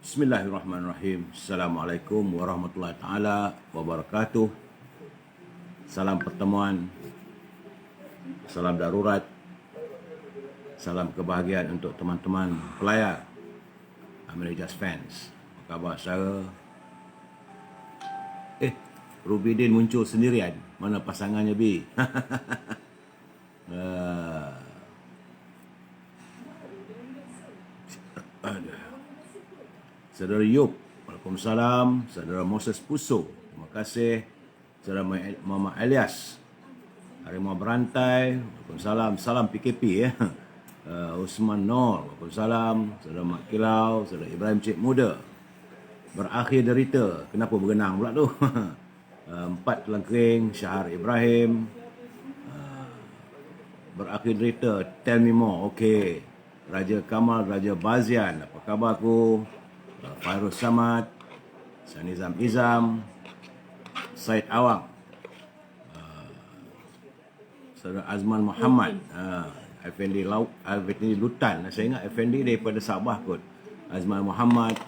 Bismillahirrahmanirrahim. Assalamualaikum warahmatullahi taala wabarakatuh. Salam pertemuan, salam darurat, salam kebahagiaan untuk teman-teman pelayar Amerijas Fans. Apa khabar saudara? Rubidin muncul sendirian. Mana pasangannya Bi? Saudara Yub, Waalaikumsalam. Saudara Moses Puso, terima kasih. Saudara Mama Elias, Harimau Berantai, Waalaikumsalam. Salam PKP ya. Usman Nor, Waalaikumsalam. Saudara Mak Kilau, Saudara Ibrahim Cik Muda. Berakhir derita, kenapa bergenang pula tu? Empat Kelengkering, Syahar Ibrahim. Berakhir derita, tell me more. Okey. Raja Kamal, Raja Bazian, apa khabar aku? Fairuz Samad, Sanizam Izam, Said Awang, Saudara Azman Muhammad, Effendi Lutan. Saya ingat Effendi daripada Sabah kot. Azman Muhammad,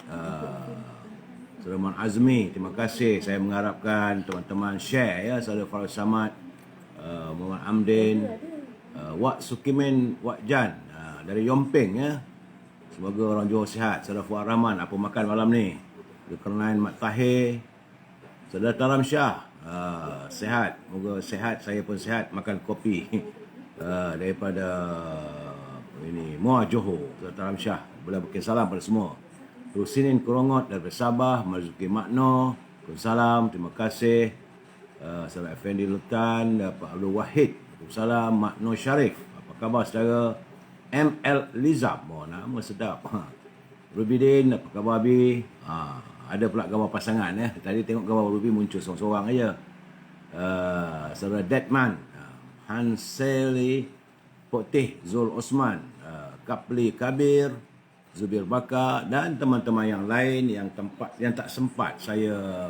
Saudara Man Azmi, terima kasih. Saya mengharapkan teman-teman share ya. Saudara Fairuz Samad, Muhammad Amdin, Wak Sukimen, Wak Jan dari Yomping ya. Semoga orang Johor sihat. Saudara Fuad Rahman, apa makan malam ni? Zulkarnain Mat Tahir, Saudara Taram Shah, sihat. Moga sihat, saya pun sihat. Makan kopi daripada ini Muar Johor. Saudara Taram Shah, boleh bikin salam pada semua. Rusinin Kerongot daripada Sabah, Marzuki Makno, salam, terima kasih. Saudara Effendi Lutan, Pak Abdul Wahid, salam. Makno Syarif, apa khabar saudara? ML Lizam, nama sedap. Rubidin, apa khabar Abi? Ada pula gambar pasangan ya. Tadi tengok gambar Ruby muncul seorang-seorang aja. Saudara Deadman, Hanseli Potih, Zul Osman, Kapli Kabir, Zubir Bakar dan teman-teman yang lain yang tak sempat saya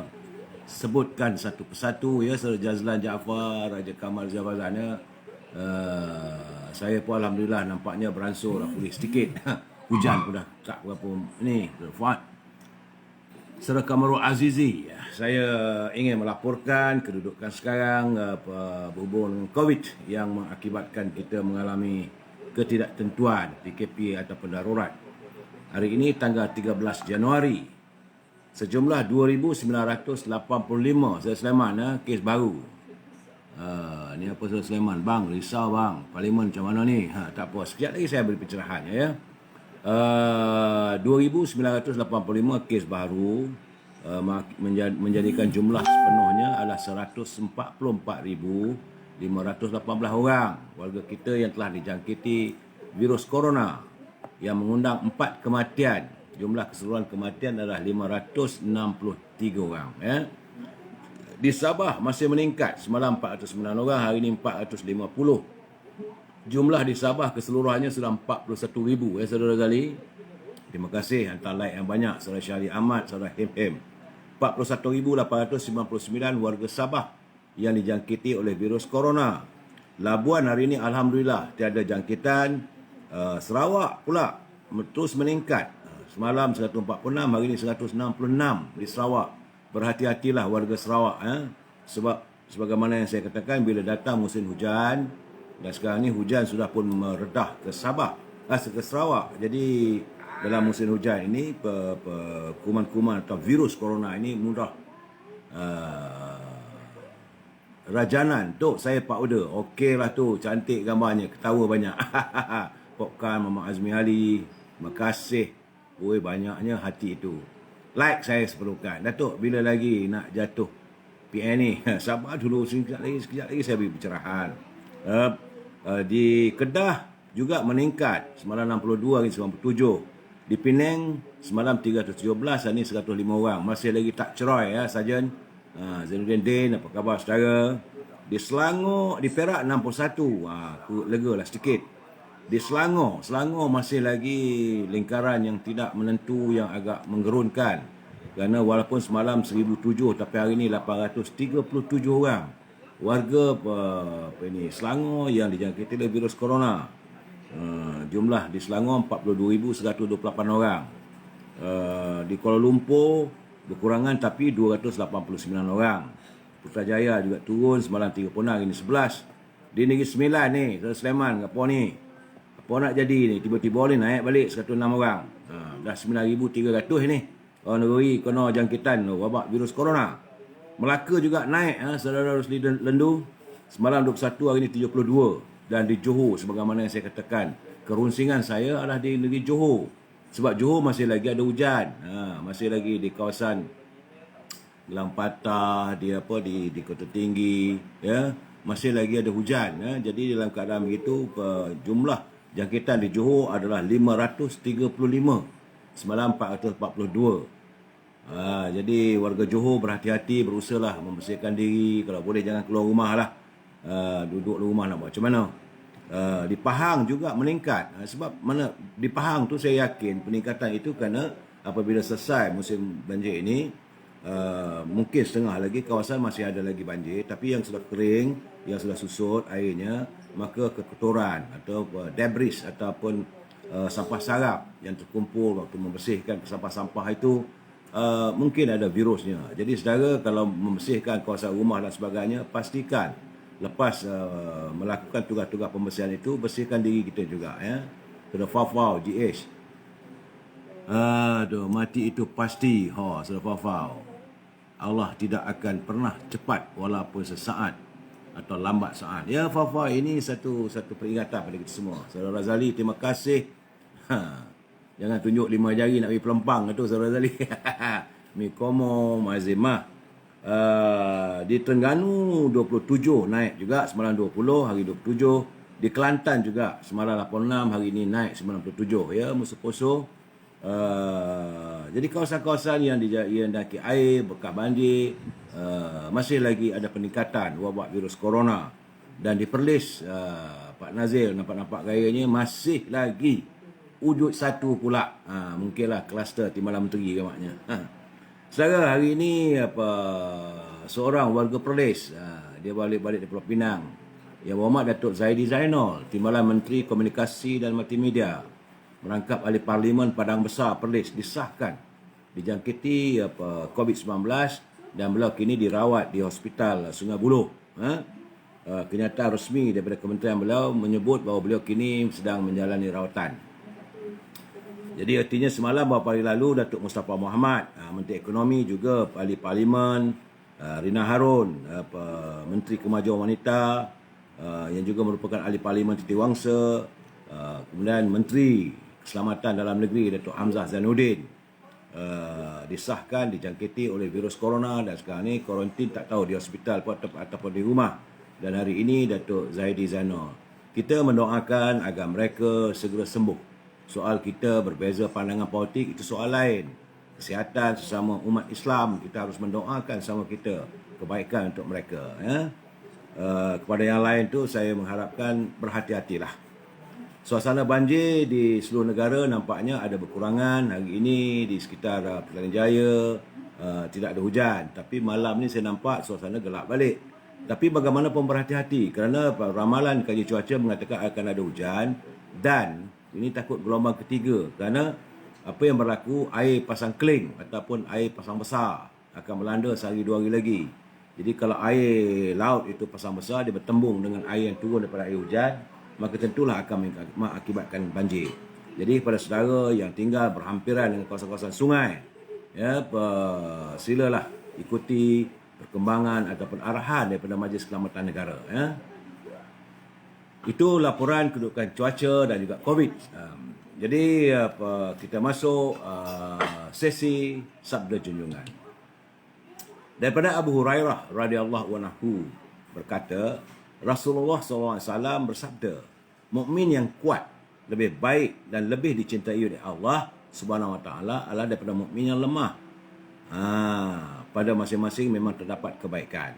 sebutkan satu persatu ya. Saudara Jazlan Jaafar, Raja Kamal Jabazan ya. Saya pun alhamdulillah nampaknya beransur dah pulih sedikit. Hujan pun dah tak berapa ni. Fuad. Saudara Kamarul Azizi, saya ingin melaporkan kedudukan sekarang berhubung dengan COVID yang mengakibatkan kita mengalami ketidaktentuan PKP ataupun darurat. Hari ini tanggal 13 Januari, sejumlah 2,985 Saudara Sulaiman kes baru. Ni apa Saudara Sulaiman? Bang, risau bang. Parlimen macam mana ni? Tak apa. Sekejap lagi saya beri pencerahan ya. 2,985 kes baru menjadikan jumlah sepenuhnya adalah 144,518 orang warga kita yang telah dijangkiti virus corona yang mengundang 4 kematian. Jumlah keseluruhan kematian adalah 563 orang ya. Di Sabah masih meningkat, semalam 409 orang, hari ini 450. Jumlah di Sabah keseluruhannya sudah 41,000 ya saudara sekali. Terima kasih hantar like yang banyak saudara Syahri Ahmad, saudara Him. 41,899 warga Sabah yang dijangkiti oleh virus corona. Labuan hari ini alhamdulillah tiada jangkitan. Sarawak pula terus meningkat. Semalam 146, hari ini 166 di Sarawak. Berhati-hatilah warga Sarawak sebab sebagaimana yang saya katakan, bila datang musim hujan dan sekarang ni hujan sudah pun meredah ke Sabah, ke Sarawak. Jadi dalam musim hujan ini kuman-kuman atau virus corona ini mudah rajanan. Tok saya powder. Okeylah tu, cantik gambarnya, ketawa banyak. Popkan Mama Azmi Ali, terima kasih. Oi, banyaknya hati itu. Like saya seperlukan. Datuk, bila lagi nak jatuh PN ni? Sabar dulu, sekejap lagi saya beri pencerahan. Di Kedah juga meningkat. Semalam 62, hari 97. Di Penang, semalam 317, hari ni 105 orang. Masih lagi tak cerai ya, Sarjan. Zainuddin Din, apa khabar saudara? Di Selangor, di Perak 61. Aku lega lah sedikit. Di Selangor masih lagi lingkaran yang tidak menentu, yang agak menggerunkan. Kerana walaupun semalam 1,007 tapi hari ini 837 orang warga Selangor yang dijangkiti oleh virus corona. Jumlah di Selangor 42,128 orang. Di Kuala Lumpur berkurangan tapi 289 orang. Putrajaya juga turun semalam 30 orang, ini 11. Di Negeri Sembilan ni, Saudara Sulaiman, apa ni? Apa nak jadi ni? Tiba-tiba ni naik balik 106 orang. Dah 9,300 ni. Orang negeri kena jangkitan wabak virus corona. Melaka juga naik, Saudara Rosli Lendu. Semalam 21, hari ni 72. Dan di Johor, sebagaimana yang saya katakan, kerunsingan saya adalah di negeri Johor. Sebab Johor masih lagi ada hujan. Masih lagi di kawasan Gelang Patah, di Kota Tinggi, ya, masih lagi ada hujan, ya. Jadi dalam keadaan begitu, jumlah jangkitan di Johor adalah 535. Semalam 442. Jadi warga Johor berhati-hati, berusahalah membersihkan diri, kalau boleh jangan keluar rumah lah. Duduk di rumah nak buat macam mana. Di Pahang juga meningkat. Sebab mana di Pahang tu saya yakin peningkatan itu kerana apabila selesai musim banjir ini, mungkin setengah lagi kawasan masih ada lagi banjir, tapi yang sudah kering, yang sudah susut airnya, maka kekotoran atau debris ataupun sampah sarap yang terkumpul waktu membersihkan sampah-sampah itu, mungkin ada virusnya. Jadi saudara, kalau membersihkan kawasan rumah dan sebagainya, pastikan lepas melakukan tugas-tugas pembersihan itu, bersihkan diri kita juga, ya. Kena fafau GH. Aduh, mati itu pasti. Sudah fafau. Allah tidak akan pernah cepat walaupun sesaat atau lambat saat. Ya, Fafa, ini satu peringatan pada kita semua. Saudara Razali, terima kasih. Jangan tunjuk 5 jari nak pergi pelempang tu, Saudara Razali. Mikomo Mazimah. Di Terengganu 27 naik juga, semalam 20, hari 27. Di Kelantan juga semalam 86, hari ini naik 97, ya, musuh poso. Jadi kawasan-kawasan yang didaki air bekas banjir, masih lagi ada peningkatan wabak virus corona. Dan di Perlis, Pak Nazil nampak-nampak gayanya masih lagi wujud satu pula. Mungkinlah kluster Timbalan Menteri ke maknya. Saudara, hari ini seorang warga Perlis, dia balik-balik di Pulau Pinang, yang berhormat Datuk Zaidi Zainal, Timbalan Menteri Komunikasi dan Multimedia, merangkap ahli Parlimen Padang Besar Perlis, disahkan dijangkiti COVID-19 dan beliau kini dirawat di Hospital Sungai Buloh. Kenyataan resmi daripada kementerian beliau menyebut bahawa beliau kini sedang menjalani rawatan. Jadi artinya semalam beberapa hari lalu Datuk Mustafa Mohamad, Menteri Ekonomi, juga ahli Parlimen, Rina Harun, Menteri Kemajuan Wanita, yang juga merupakan ahli Parlimen Titiwangsa, kemudian Menteri Keselamatan Dalam Negeri Datuk Hamzah Zainuddin, disahkan dijangkiti oleh virus corona dan sekarang ni kuarantin, tak tahu di hospital ataupun di rumah. Dan hari ini Datuk Zaidi Zainal, kita mendoakan agar mereka segera sembuh. Soal kita berbeza pandangan politik, itu soal lain. Kesihatan sesama umat Islam, kita harus mendoakan sama kita kebaikan untuk mereka, ya. Kepada yang lain tu saya mengharapkan berhati-hatilah. Suasana banjir di seluruh negara nampaknya ada berkurangan. Hari ini di sekitar Petaling Jaya tidak ada hujan. Tapi malam ni saya nampak suasana gelap balik. Tapi bagaimanapun berhati-hati kerana ramalan kaji cuaca mengatakan akan ada hujan. Dan ini takut gelombang ketiga kerana apa yang berlaku, air pasang keling ataupun air pasang besar akan melanda sehari 2 hari lagi. Jadi kalau air laut itu pasang besar, dia bertembung dengan air yang turun daripada air hujan, maka tentulah akan mengakibatkan banjir. Jadi kepada saudara yang tinggal berhampiran dengan kawasan-kawasan sungai, ya, silalah ikuti perkembangan ataupun arahan daripada Majlis Keselamatan Negara, ya. Itu laporan kedudukan cuaca dan juga COVID. Jadi kita masuk sesi sabda junjungan. Daripada Abu Hurairah radhiyallahu anhu berkata, Rasulullah SAW bersabda, mukmin yang kuat lebih baik dan lebih dicintai oleh Allah Subhanahu Wa Taala adalah daripada mukmin yang lemah. Pada masing-masing memang terdapat kebaikan.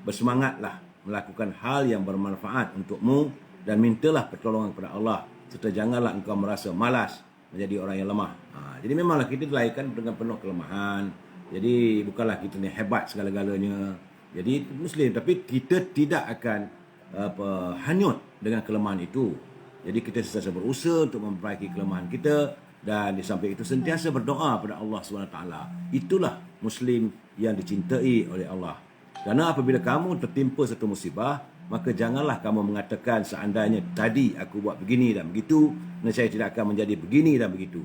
Bersemangatlah melakukan hal yang bermanfaat untukmu dan mintalah pertolongan kepada Allah, serta janganlah engkau merasa malas menjadi orang yang lemah. Jadi memanglah kita dilahirkan dengan penuh kelemahan. Jadi bukanlah kita ni hebat segala-galanya. Jadi Muslim, tapi kita tidak akan hanyut dengan kelemahan itu. Jadi kita sentiasa berusaha untuk memperbaiki kelemahan kita Dan di samping itu sentiasa berdoa pada Allah SWT. Itulah Muslim yang dicintai oleh Allah. Kerana apabila kamu tertimpa satu musibah, maka janganlah kamu mengatakan seandainya tadi aku buat begini dan begitu, saya tidak akan menjadi begini dan begitu.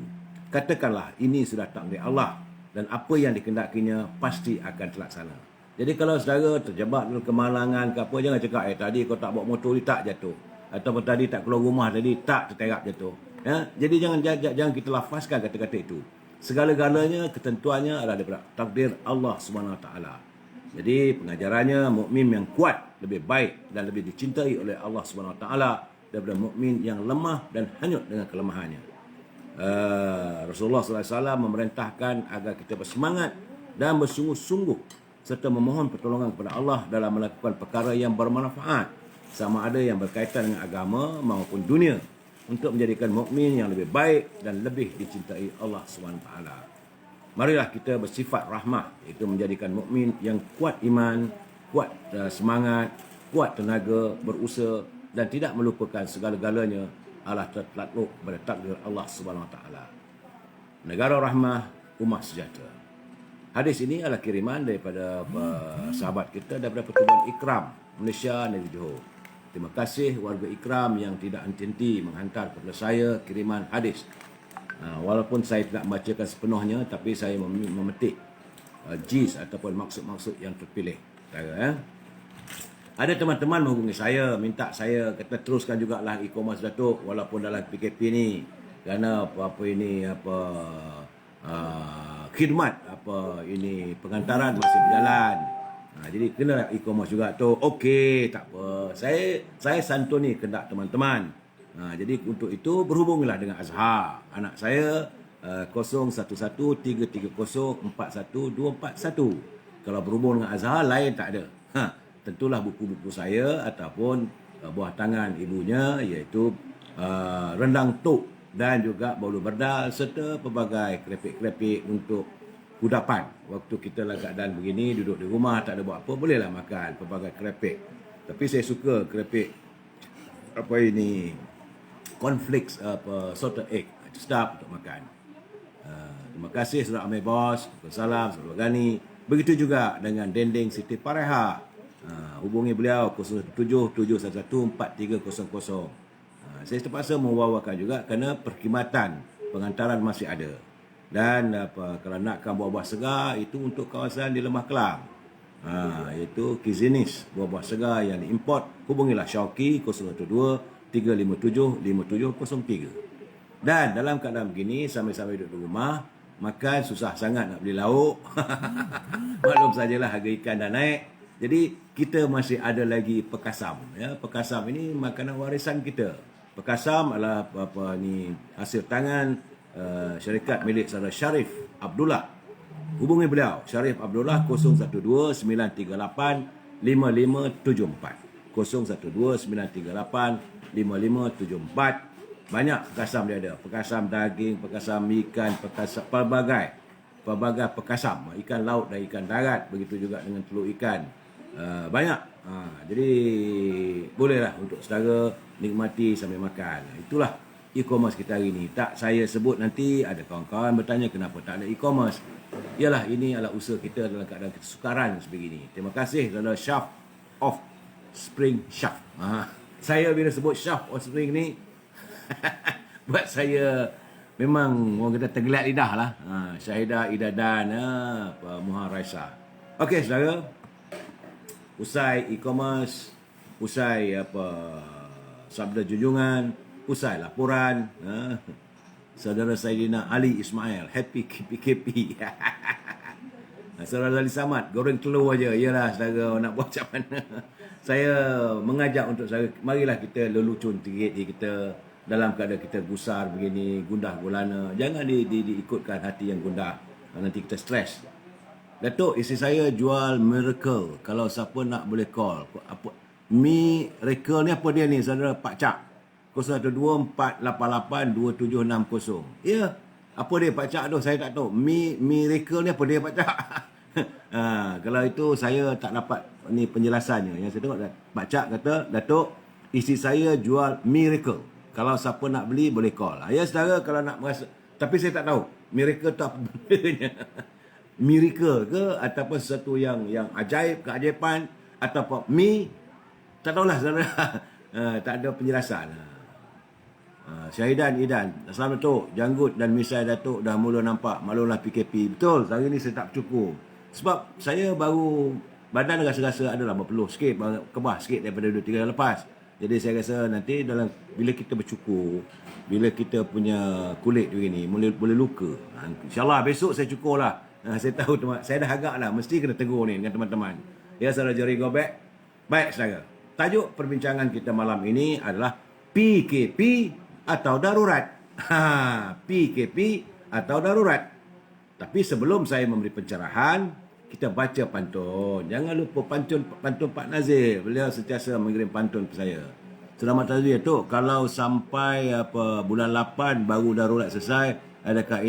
Katakanlah ini sudah takdir Allah dan apa yang dikehendakinya pasti akan terlaksana. Jadi kalau saudara terjebak dalam kemalangan ke apa, jangan cakap tadi kau tak bawa motor, tak jatuh. Ataupun tadi tak keluar rumah, tadi tak terterap jatuh. Ya? Jadi jangan kita lafazkan kata-kata itu. Segala-galanya ketentuannya adalah daripada takdir Allah SWT. Jadi pengajarannya mukmin yang kuat lebih baik dan lebih dicintai oleh Allah SWT daripada mukmin yang lemah dan hanyut dengan kelemahannya. Rasulullah SAW memerintahkan agar kita bersemangat dan bersungguh-sungguh serta memohon pertolongan kepada Allah dalam melakukan perkara yang bermanfaat, sama ada yang berkaitan dengan agama maupun dunia, untuk menjadikan mukmin yang lebih baik dan lebih dicintai Allah SWT. Marilah kita bersifat rahmah, iaitu menjadikan mukmin yang kuat iman, kuat semangat, kuat tenaga, berusaha dan tidak melupakan segala-galanya adalah tertakluk kepada takdir Allah SWT. Negara rahmah, umat sejahtera. Hadis ini adalah kiriman daripada sahabat kita daripada Pertubuhan Ikram Malaysia, Negeri Johor. Terima kasih warga Ikram yang tidak henti-henti menghantar kepada saya kiriman hadis. Walaupun saya tidak membacakan sepenuhnya, tapi saya memetik jis ataupun maksud-maksud yang terpilih. Ada teman-teman menghubungi saya, minta saya kata teruskan jugalah e-commerce Datuk walaupun dalam PKP ni, kerana apa ini khidmat ini pengantaran masih berjalan. Jadi kena e-commerce juga tu. Okey, tak apa. Saya santuni kehendak teman-teman. Jadi untuk itu berhubungilah dengan Azhar. Anak saya 0113304121. Kalau berhubung dengan Azhar lain tak ada. Tentulah buku-buku saya ataupun buah tangan ibunya, iaitu rendang tok dan juga bolu berdal serta pelbagai keripik-keripik untuk kudapan. Waktu kita dalam keadaan begini, duduk di rumah tak ada buat apa, bolehlah makan pelbagai keripik. Tapi saya suka keripik cornflakes, salted egg, sedap untuk makan. Terima kasih Saudara Amir Bos, salam Saudara Gani. Begitu juga dengan Dendeng Siti Pareha. Hubungi beliau 0777114300. Saya terpaksa membawakan juga kerana perkhidmatan pengantaran masih ada. Dan kalau nakkan buah-buah segar itu untuk kawasan di Lembah Kelang, iaitu Kizinis, buah-buah segar yang diimport, hubungilah Syauqi 012-357-5703. Dan dalam keadaan begini, sambil-sambil duduk di rumah, makan susah sangat nak beli lauk. Maklum sajalah harga ikan dah naik. Jadi kita masih ada lagi pekasam. Pekasam ini makanan warisan kita. Pekasam adalah hasil tangan syarikat milik saudara Sharif Abdullah. Hubungi beliau Sharif Abdullah 0129385574. 0129385574. Banyak pekasam dia ada. Pekasam daging, pekasam ikan, pekasam pelbagai pekasam, ikan laut dan ikan darat, begitu juga dengan telur ikan. Banyak. Jadi bolehlah untuk saudara nikmati sambil makan. Itulah e-commerce kita hari ini. Tak saya sebut, nanti ada kawan-kawan bertanya kenapa tak ada e-commerce. Ialah ini adalah usaha kita dalam keadaan kesukaran sebegini. Terima kasih kepada Shaft of Spring Shaft. Saya bila sebut Shaft of Spring ni buat saya memang orang kata tergelat lidah lah. Syahidah Idadan, Muha Raisa. Okey saudara, usai e-commerce, usai sabda junjungan, usai laporan, saudara Saidina Ali Ismail, happy KP. Saudara Ali Samad, goreng telur aja. Yalah saudara, nak buat macam mana. Saya mengajak untuk saudara, marilah kita lelucun sikit kita dalam keadaan kita gusar begini, gundah gulana. Jangan diikutkan hati yang gundah, nanti kita stres. Datuk, isteri saya jual Miracle. Kalau siapa nak boleh call. Miracle ni apa dia ni saudara Pak Cak? 0124882760. Ya, apa dia Pak Cak tu? Saya tak tahu. Miracle ni apa dia Pak Cak? Kalau itu saya tak dapat ni penjelasannya. Yang saya tengok Pak Cak kata, Datuk, isteri saya jual Miracle. Kalau siapa nak beli boleh call. Ya saudara, kalau nak Tapi saya tak tahu miracle tu apa benarnya. Miracle ke ataupun sesuatu yang ajaib, keajaiban ataupun tak tahulah saudara. Tak ada penjelasan. Syahidan Idan, Assalamualaikum Janggut dan misai Datuk dah mula nampak maklumlah PKP. Betul, hari ni saya tak bercukur. Sebab saya baru badan rasa-rasa adalah berpeluh sikit, kebah sikit daripada 2-3 hari lepas. Jadi saya rasa nanti dalam bila kita bercukur, bila kita punya kulit begini boleh luka. InsyaAllah besok saya cukur lah. Saya tahu saya dah agak lah, mesti kena tegur ni dengan teman-teman. Ya, saudara Jerry go back. Baik saudara, tajuk perbincangan kita malam ini adalah PKP atau darurat. PKP atau darurat. Tapi sebelum saya memberi pencerahan, kita baca pantun. Jangan lupa pantun Pak Nazir. Beliau sentiasa mengirim pantun ke saya. Selamat Nazir tu, kalau sampai bulan 8 baru darurat selesai, adakah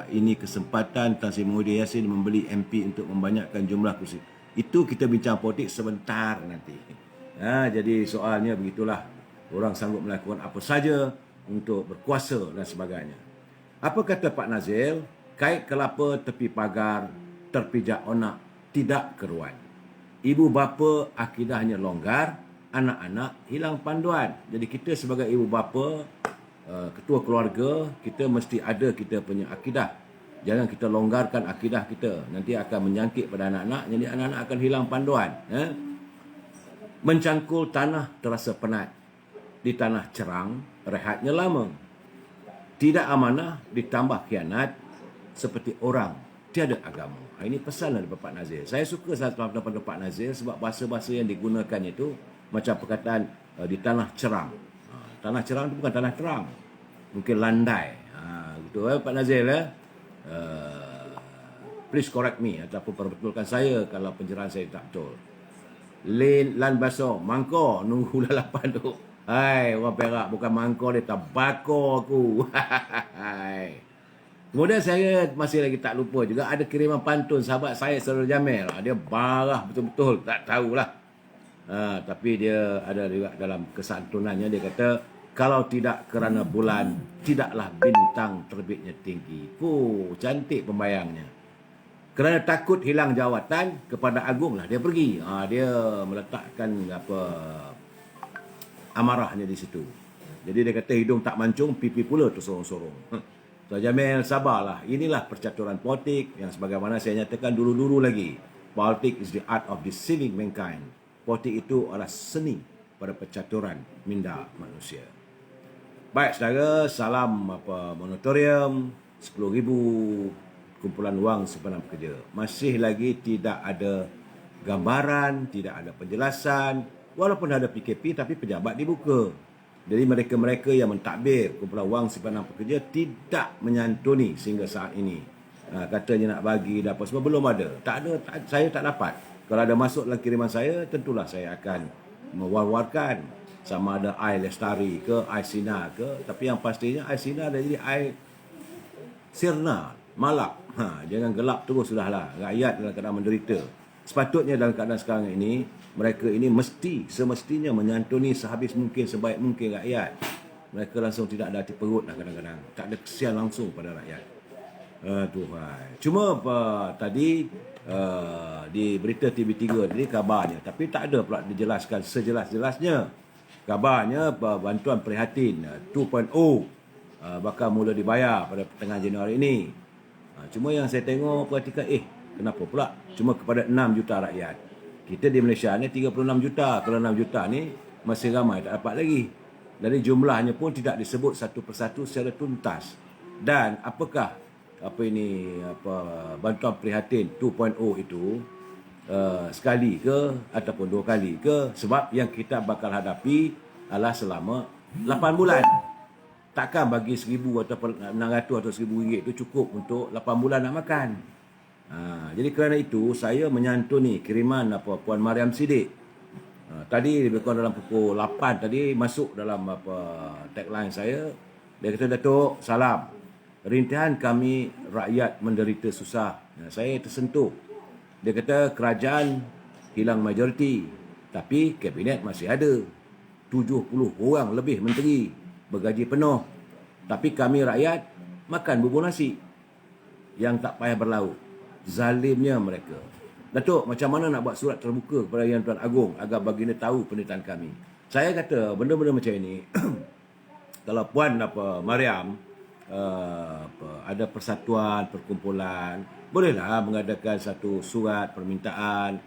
ini kesempatan Tan Sri Muhyiddin Yassin membeli MP untuk membanyakkan jumlah kursi? Itu kita bincang politik sebentar nanti. Jadi soalnya begitulah. Orang sanggup melakukan apa saja untuk berkuasa dan sebagainya. Apa kata Pak Nazil? Kait kelapa tepi pagar, terpijak onak, tidak keruan. Ibu bapa akidahnya longgar, anak-anak hilang panduan. Jadi kita sebagai ibu bapa, ketua keluarga, kita mesti ada kita punya akidah. Jangan kita longgarkan akidah kita. Nanti akan menyangkit pada anak-anak, jadi anak-anak akan hilang panduan. Mencangkul tanah terasa penat. Di tanah cerang, rehatnya lama. Tidak amanah ditambah khianat, seperti orang tiada agama. Ini pesan daripada Pak Nazir. Saya suka daripada Pak Nazir sebab bahasa-bahasa yang digunakan itu macam perkataan di tanah cerang. Tanah cerang itu bukan tanah terang. Mungkin landai. Gitu Pak Nazir. Please correct me ataupun perbetulkan saya kalau pencerahan saya tak betul. Lan baso, mangko nunggu lalapan tu. Hai, orang Perak bukan mangkor dia, tabako aku. Kemudian saya masih lagi tak lupa juga ada kiriman pantun sahabat saya Saudara Jamil. Dia marah betul-betul, tak tahulah. Tapi dia ada juga dalam kesantunannya dia kata, kalau tidak kerana bulan, tidaklah bintang terbitnya tinggi. Cantik pembayangnya. Kerana takut hilang jawatan, kepada Agung lah dia pergi. Dia meletakkan amarahnya di situ. Jadi dia kata hidung tak mancung, pipi pula tersorong-sorong. So Jamil, sabarlah. Inilah percaturan politik yang sebagaimana saya nyatakan dulu-dulu lagi. Politik is the art of deceiving mankind. Politik itu adalah seni pada percaturan minda manusia. Baik saudara, salam moratorium 10,000 kumpulan wang simpanan pekerja. Masih lagi tidak ada gambaran, tidak ada penjelasan. Walaupun ada PKP tapi pejabat dibuka. Jadi mereka-mereka yang mentadbir kumpulan wang simpanan pekerja tidak menyantuni sehingga saat ini. Katanya nak bagi dan apa semua belum ada. Saya tak dapat. Kalau ada masuk dalam kiriman saya, tentulah saya akan mewar-warkan. Sama ada air Lestari ke, air Sina ke. Tapi yang pastinya air Sina dah jadi air sirna, malap. Jangan gelap terus sudahlah. Rakyat dalam keadaan menderita. Sepatutnya dalam keadaan sekarang ini, mereka ini semestinya menyantuni sehabis mungkin, sebaik mungkin rakyat. Mereka langsung tidak ada hati perut lah kadang-kadang. Tak ada kesian langsung pada rakyat. Tuhan. Cuma tadi di berita TV3 tadi kabarnya. Tapi tak ada pula dijelaskan sejelas-jelasnya. Kabarnya bantuan prihatin 2.0 bakal mula dibayar pada pertengahan Januari ini. Cuma yang saya tengok perhatikan, kenapa pula cuma kepada 6 juta rakyat. Kita di Malaysia ni 36 juta. Kalau 6 juta ni masih ramai tak dapat lagi. Dari jumlahnya pun tidak disebut satu persatu secara tuntas. Dan apakah bantuan prihatin 2.0 itu sekali ke ataupun 2 kali ke? Sebab yang kita bakal hadapi adalah selama 8 bulan. Takkan bagi 1,000 ataupun 600 atau 1,000 ringgit itu cukup untuk 8 bulan nak makan. Jadi kerana itu saya menyantuni kiriman Puan Mariam Siddiq. Tadi lebih kurang dalam pukul 8 tadi masuk dalam tagline saya. Dia kata, Datuk, salam. Rintihan kami rakyat menderita susah. Saya tersentuh. Dia kata kerajaan hilang majoriti, tapi kabinet masih ada. 70 orang lebih menteri bergaji penuh. Tapi kami rakyat makan bubur nasi yang tak payah berlaut. Zalimnya mereka. Datuk, macam mana nak buat surat terbuka kepada Yang Tuan Agong agar baginda tahu penderitaan kami? Saya kata benda-benda macam ini kalau Puan Mariam ada persatuan, perkumpulan, bolehlah mengadakan satu surat permintaan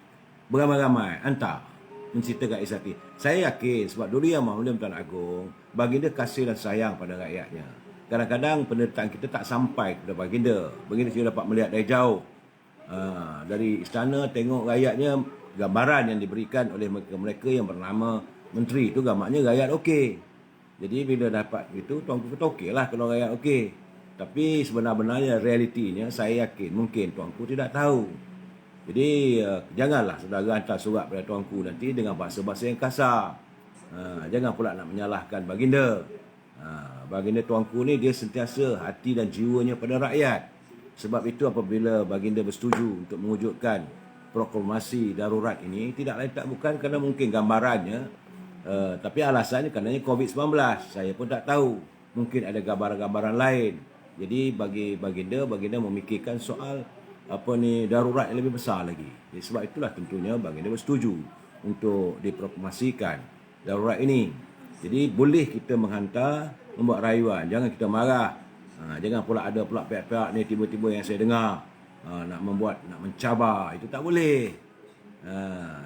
beramai-ramai, hantar menceritakan isi hati. Saya yakin sebab dulu Yang Maha Tuan Agong, baginda kasih dan sayang pada rakyatnya. Kadang-kadang penderitaan kita tak sampai kepada baginda. Baginda sudah dapat melihat dari jauh. Dari istana tengok rakyatnya, gambaran yang diberikan oleh mereka yang bernama menteri itu gambarnya rakyat okey. Jadi bila dapat itu, tuanku kata okeylah kalau rakyat okey. Tapi sebenar-benarnya realitinya saya yakin mungkin tuanku tidak tahu. Jadi janganlah saudara hantar surat pada tuanku nanti dengan bahasa-bahasa yang kasar. Jangan pula nak menyalahkan baginda. Baginda tuanku ni dia sentiasa hati dan jiwanya pada rakyat. Sebab itu apabila baginda bersetuju untuk mewujudkan proklamasi darurat ini, tidak lain tak bukan kerana mungkin gambarannya, tapi alasannya kerana COVID-19. Saya pun tak tahu. Mungkin ada gambaran-gambaran lain. Jadi bagi baginda memikirkan soal darurat yang lebih besar lagi. Jadi sebab itulah tentunya baginda bersetuju untuk diproklamasikan darurat ini. Jadi boleh kita menghantar, membuat rayuan, jangan kita marah. Jangan pula ada pula pihak-pihak ni tiba-tiba yang saya dengar nak mencabar, itu tak boleh.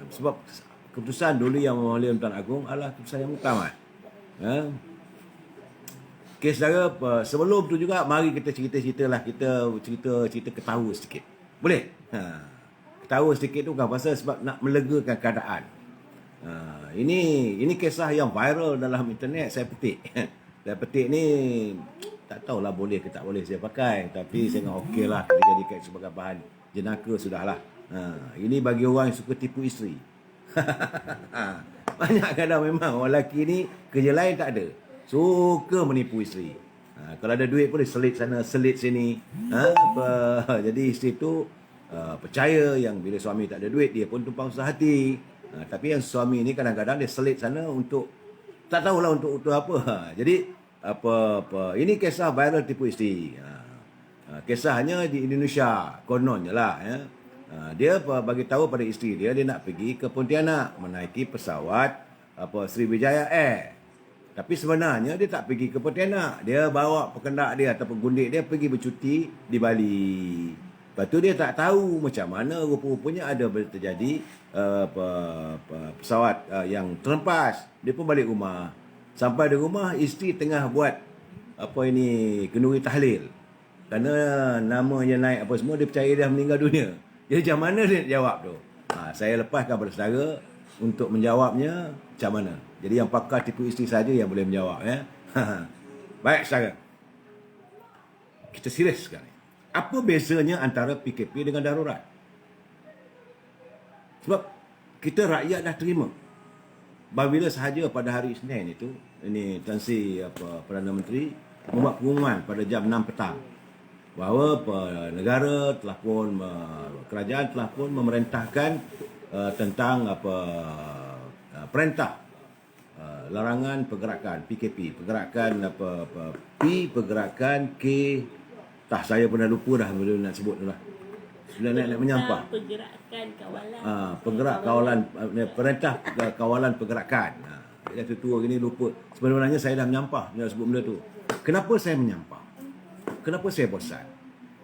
Sebab keputusan dulu Yang Maha Tuan Agong adalah keputusan yang muktamad. Okey saudara, sebelum tu juga mari kita cerita-ceritalah, kita cerita ketawa sedikit. Boleh? Ketawa sedikit tu bukan pasal sebab nak melegakan keadaan. Ini kisah yang viral dalam internet, saya petik. Saya petik ni tak tahulah boleh ke tak boleh saya pakai, tapi saya ingat okeylah kita jadikan sebagai bahan jenaka sudahlah. Ini bagi orang yang suka tipu isteri. Banyak kadang memang orang lelaki ni kerja lain tak ada, suka menipu isteri. Kalau ada duit pun dia selit sana selit sini. Jadi isteri tu percaya yang bila suami tak ada duit dia pun tumpang susah hati. Tapi yang suami ni kadang-kadang dia selit sana untuk tak tahulah untuk apa. Jadi ini kisah viral tipu isteri. Kisahnya di Indonesia kononnya lah ya. Dia bagi tahu pada isteri dia nak pergi ke Pontianak menaiki pesawat Sriwijaya Air. Tapi sebenarnya dia tak pergi ke Pontianak. Dia bawa pekendak dia ataupun gundik dia pergi bercuti di Bali. Lepas tu dia tak tahu macam mana rupa-rupanya ada terjadi pesawat yang terlepas. Dia pun balik rumah. Sampai di rumah, isteri tengah buat kenduri tahlil. Kerana namanya naik apa semua, dia percaya dia meninggal dunia. Jadi macam mana dia nak jawab tu? Saya lepaskan pada saudara untuk menjawabnya macam mana. Jadi yang pakar tipu isteri saja yang boleh menjawab ya. Baik saudara. Kita serius sekarang. Apa bezanya antara PKP dengan darurat? Sebab kita rakyat dah terima. Bila sahaja pada hari Isnin itu, ini Tan Sri Perdana Menteri membuat pengumuman pada jam 6 petang bahawa negara telah pun kerajaan telah pun memerintahkan tentang perintah larangan pergerakan PKP, pergerakan pergerakan K, saya pernah lupa dah bila nak sebut tu lah. Sudah nak menyampah. Pergerakan perintah kawalan pergerakan. Dia tua gini lupa. Sebenarnya saya dah menyampah bila sebut benda tu. Kenapa saya menyampah? Kenapa saya bosan?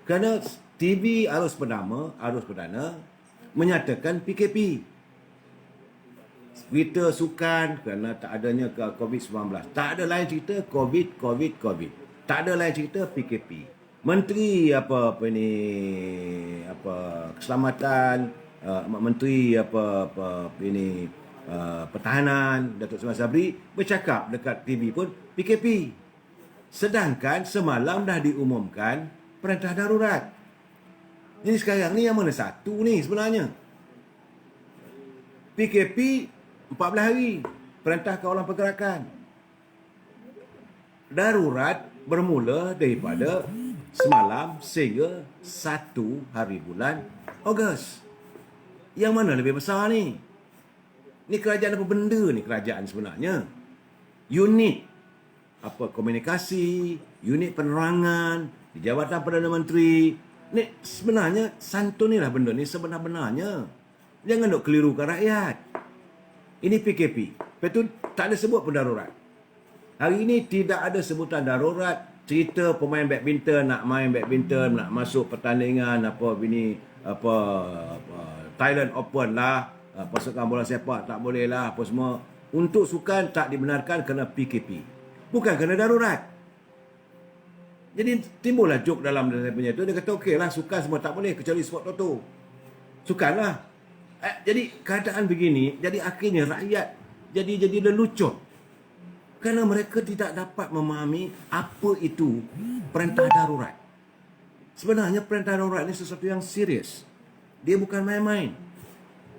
Kerana TV Arus Perdana menyatakan PKP. Berita sukan kerana tak adanya COVID-19. Tak ada lain cerita COVID. Tak ada lain cerita PKP. Menteri keselamatan, menteri pertahanan Datuk Seri Sabri bercakap dekat TV pun PKP. Sedangkan semalam dah diumumkan perintah darurat. Jadi sekarang ni yang mana satu ni sebenarnya? PKP 14 hari, perintah kawalan pergerakan. Darurat bermula daripada semalam sehingga 1 hari bulan Ogos. Yang mana lebih besar ni? Ni kerajaan apa benda ni kerajaan sebenarnya? Unit komunikasi, unit penerangan, di jabatan Perdana Menteri. Ni sebenarnya santunilah benda ni sebenar-benarnya. Jangan nak kelirukan rakyat. Ini PKP. Lepas tu tak ada sebut pun darurat. Hari ini tidak ada sebutan darurat. Cerita pemain badminton nak main badminton, nak masuk pertandingan apa Thailand Open lah, pasukan bola sepak tak boleh lah, apa semua. Untuk sukan tak dibenarkan kerana PKP. Bukan kerana darurat. Jadi timbullah joke dalam saya punya tu. Dia kata okey lah, sukan semua tak boleh kecuali sport toto. Sukan lah. Jadi keadaan begini, jadi akhirnya rakyat jadi lelucon. Kerana mereka tidak dapat memahami apa itu perintah darurat. Sebenarnya perintah darurat ini sesuatu yang serius. Dia bukan main-main.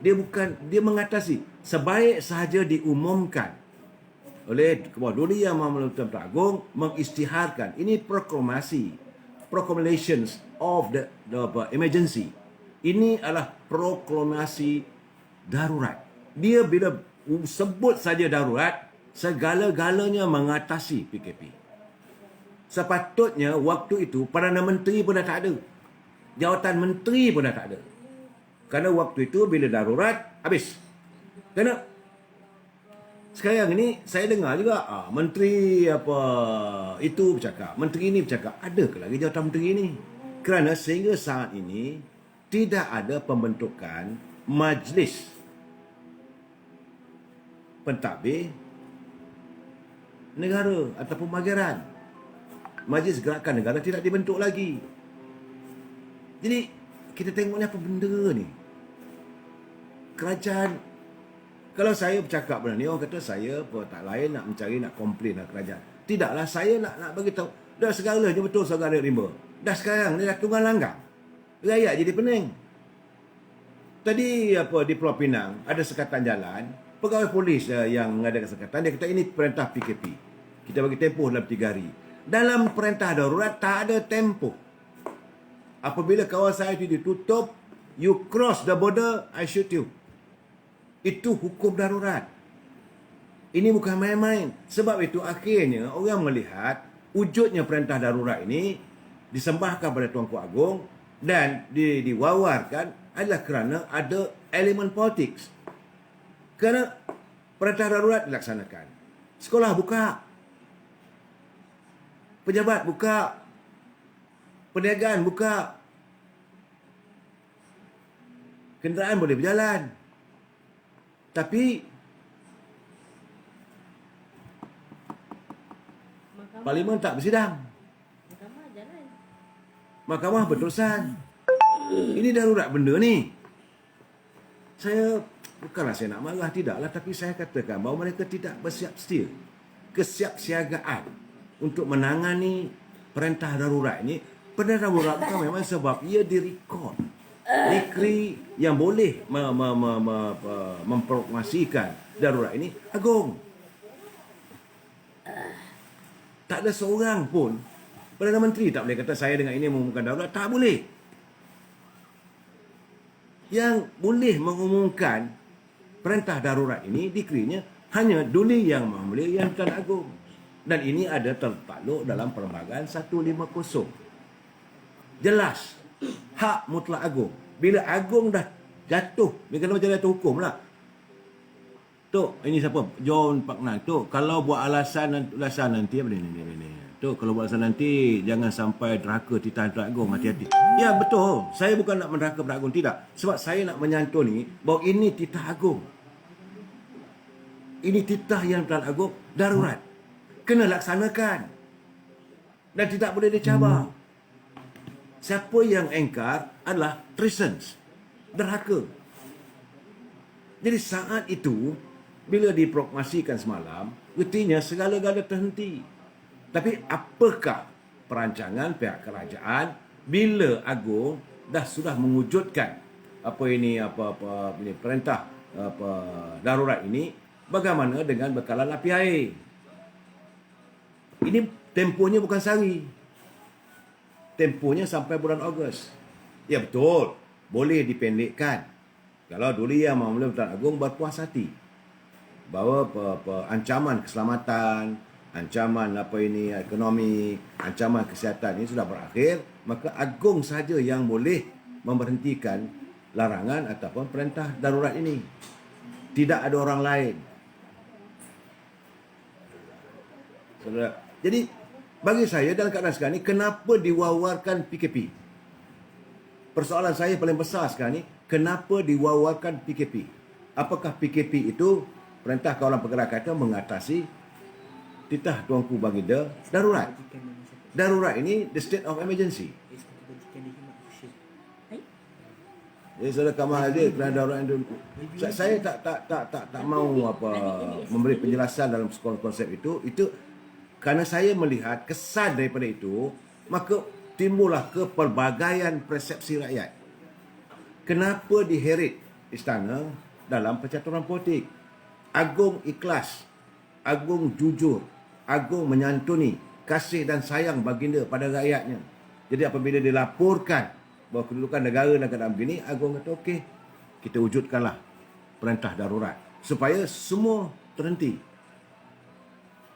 Dia mengatasi. Sebaik sahaja diumumkan oleh Ketua Duli Yang Mahkamah Tuan Agung mengisytiharkan. Ini proklamasi. Proclamations of the emergency. Ini adalah proklamasi darurat. Dia bila sebut saja darurat, segala-galanya mengatasi PKP. Sepatutnya waktu itu Perdana Menteri pun dah tak ada. Jawatan Menteri pun dah tak ada. Kerana waktu itu bila darurat, habis. Kerana sekarang ini saya dengar juga menteri apa itu bercakap, menteri ini bercakap, ada ke lagi jawatan menteri ini? Kerana sehingga saat ini tidak ada pembentukan majlis pentadbir negara ataupun pemageran. Majlis Gerakan Negara tidak dibentuk lagi. Jadi kita tengok ni apa benda ni? Kerajaan, kalau saya bercakap benda ni, orang kata saya apa tak lain nak mencari, nak komplain lah kerajaan. Tidaklah, saya nak bagi tahu dah segalanya betul saudara Rimba. Dah sekarang ni dah tunggal langgang. Rakyat jadi pening. Tadi di Pulau Pinang ada sekatan jalan, pegawai polis yang mengadakan sekatan, dia kata ini perintah PKP. Kita bagi tempoh dalam 3 hari. Dalam perintah darurat tak ada tempoh. Apabila kawasan itu ditutup, you cross the border, I shoot you. Itu hukum darurat. Ini bukan main-main. Sebab itu akhirnya orang melihat wujudnya perintah darurat ini disembahkan pada Tuanku Agong dan diwawarkan adalah kerana ada elemen politik. Kerana perintah darurat dilaksanakan. Sekolah buka. Pejabat buka. Perniagaan buka. Kenderaan boleh berjalan. Tapi Parlimen tak bersidang. Mahkamah berterusan. Ini darurat benda ni. Saya bukanlah saya nak marah, tidaklah, tapi saya katakan bahawa mereka tidak bersiap sedia. Kesiapsiagaan untuk menangani perintah darurat ini. Perintah darurat bukan memang sebab ia direkod. Dekri yang boleh memproklamasikan darurat ini Agong. Tak ada seorang pun Perdana Menteri tak boleh kata saya dengan ini mengumumkan darurat. Tak boleh. Yang boleh mengumumkan perintah darurat ini dekrinya hanya Duli Yang Maha Mulia Yang Tuan Agong. Dan ini ada tertakluk dalam Perlembagaan 150. Jelas hak mutlak Agong. Bila Agong dah jatuh, dia kena macam jatuh hukum lah. Tok, ini siapa? John Paknan. Tok, kalau buat alasan nanti apa ni. Tok, kalau buat alasan nanti jangan sampai derhaka titah Tuan Agong, hati-hati. Ya, betul. Saya bukan nak menderhaka Tuan Agong, tidak. Sebab saya nak menyantuni bahawa ini titah Agong. Ini titah yang Tuan Agong darurat. Kena laksanakan. Dan tidak boleh dicabar. Siapa yang engkar adalah treasons, derhaka. Jadi saat itu, bila diproklamasikan semalam, artinya segala-gala terhenti. Tapi apakah perancangan pihak kerajaan bila Agong dah sudah mewujudkan ini perintah darurat ini, bagaimana dengan bekalan api air? Ini tempohnya bukan sehari. Tempohnya sampai bulan Ogos. Ya betul, boleh dipendekkan. Kalau Duli Yang Maha Mulia Tuan Agong berpuas hati bahawa ancaman keselamatan, ancaman ekonomi, ancaman kesihatan ini sudah berakhir, maka agung saja yang boleh memberhentikan larangan ataupun perintah darurat ini. Tidak ada orang lain. Saudara, jadi bagi saya dalam keadaan sekarang ini, kenapa diwawarkan PKP? Persoalan saya paling besar sekarang ini, kenapa diwawarkan PKP? Apakah PKP itu perintah kawalan pergerakan itu mengatasi titah tuanku baginda darurat? Darurat ini the state of emergency. Jadi saudara Kamal Aziz, kerana darurat itu, saya tak mau memberi penjelasan dalam konsep itu kerana saya melihat kesan daripada itu, maka timbullah kepelbagaian persepsi rakyat. Kenapa diheret istana dalam percaturan politik? Agung ikhlas, agung jujur, agung menyantuni kasih dan sayang baginda pada rakyatnya. Jadi apabila dilaporkan bahawa kedudukan negara dalam keadaan begini, agung kata okey, kita wujudkanlah perintah darurat supaya semua terhenti.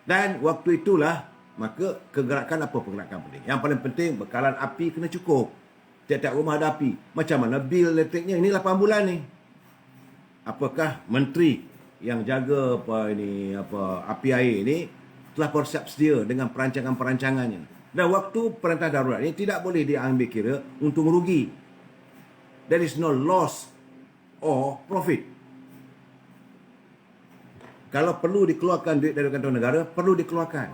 Dan waktu itulah maka pergerakan penting. Yang paling penting, bekalan api kena cukup. Tiap-tiap rumah ada api. Macam mana bil elektriknya? Ini 8 bulan ni. Apakah menteri yang jaga api air ni telah bersiap sedia dengan perancangan-perancangannya? Dan waktu perintah darurat ini tidak boleh diambil kira untung rugi. There is no loss or profit. Kalau perlu dikeluarkan duit dari kantong negara, perlu dikeluarkan.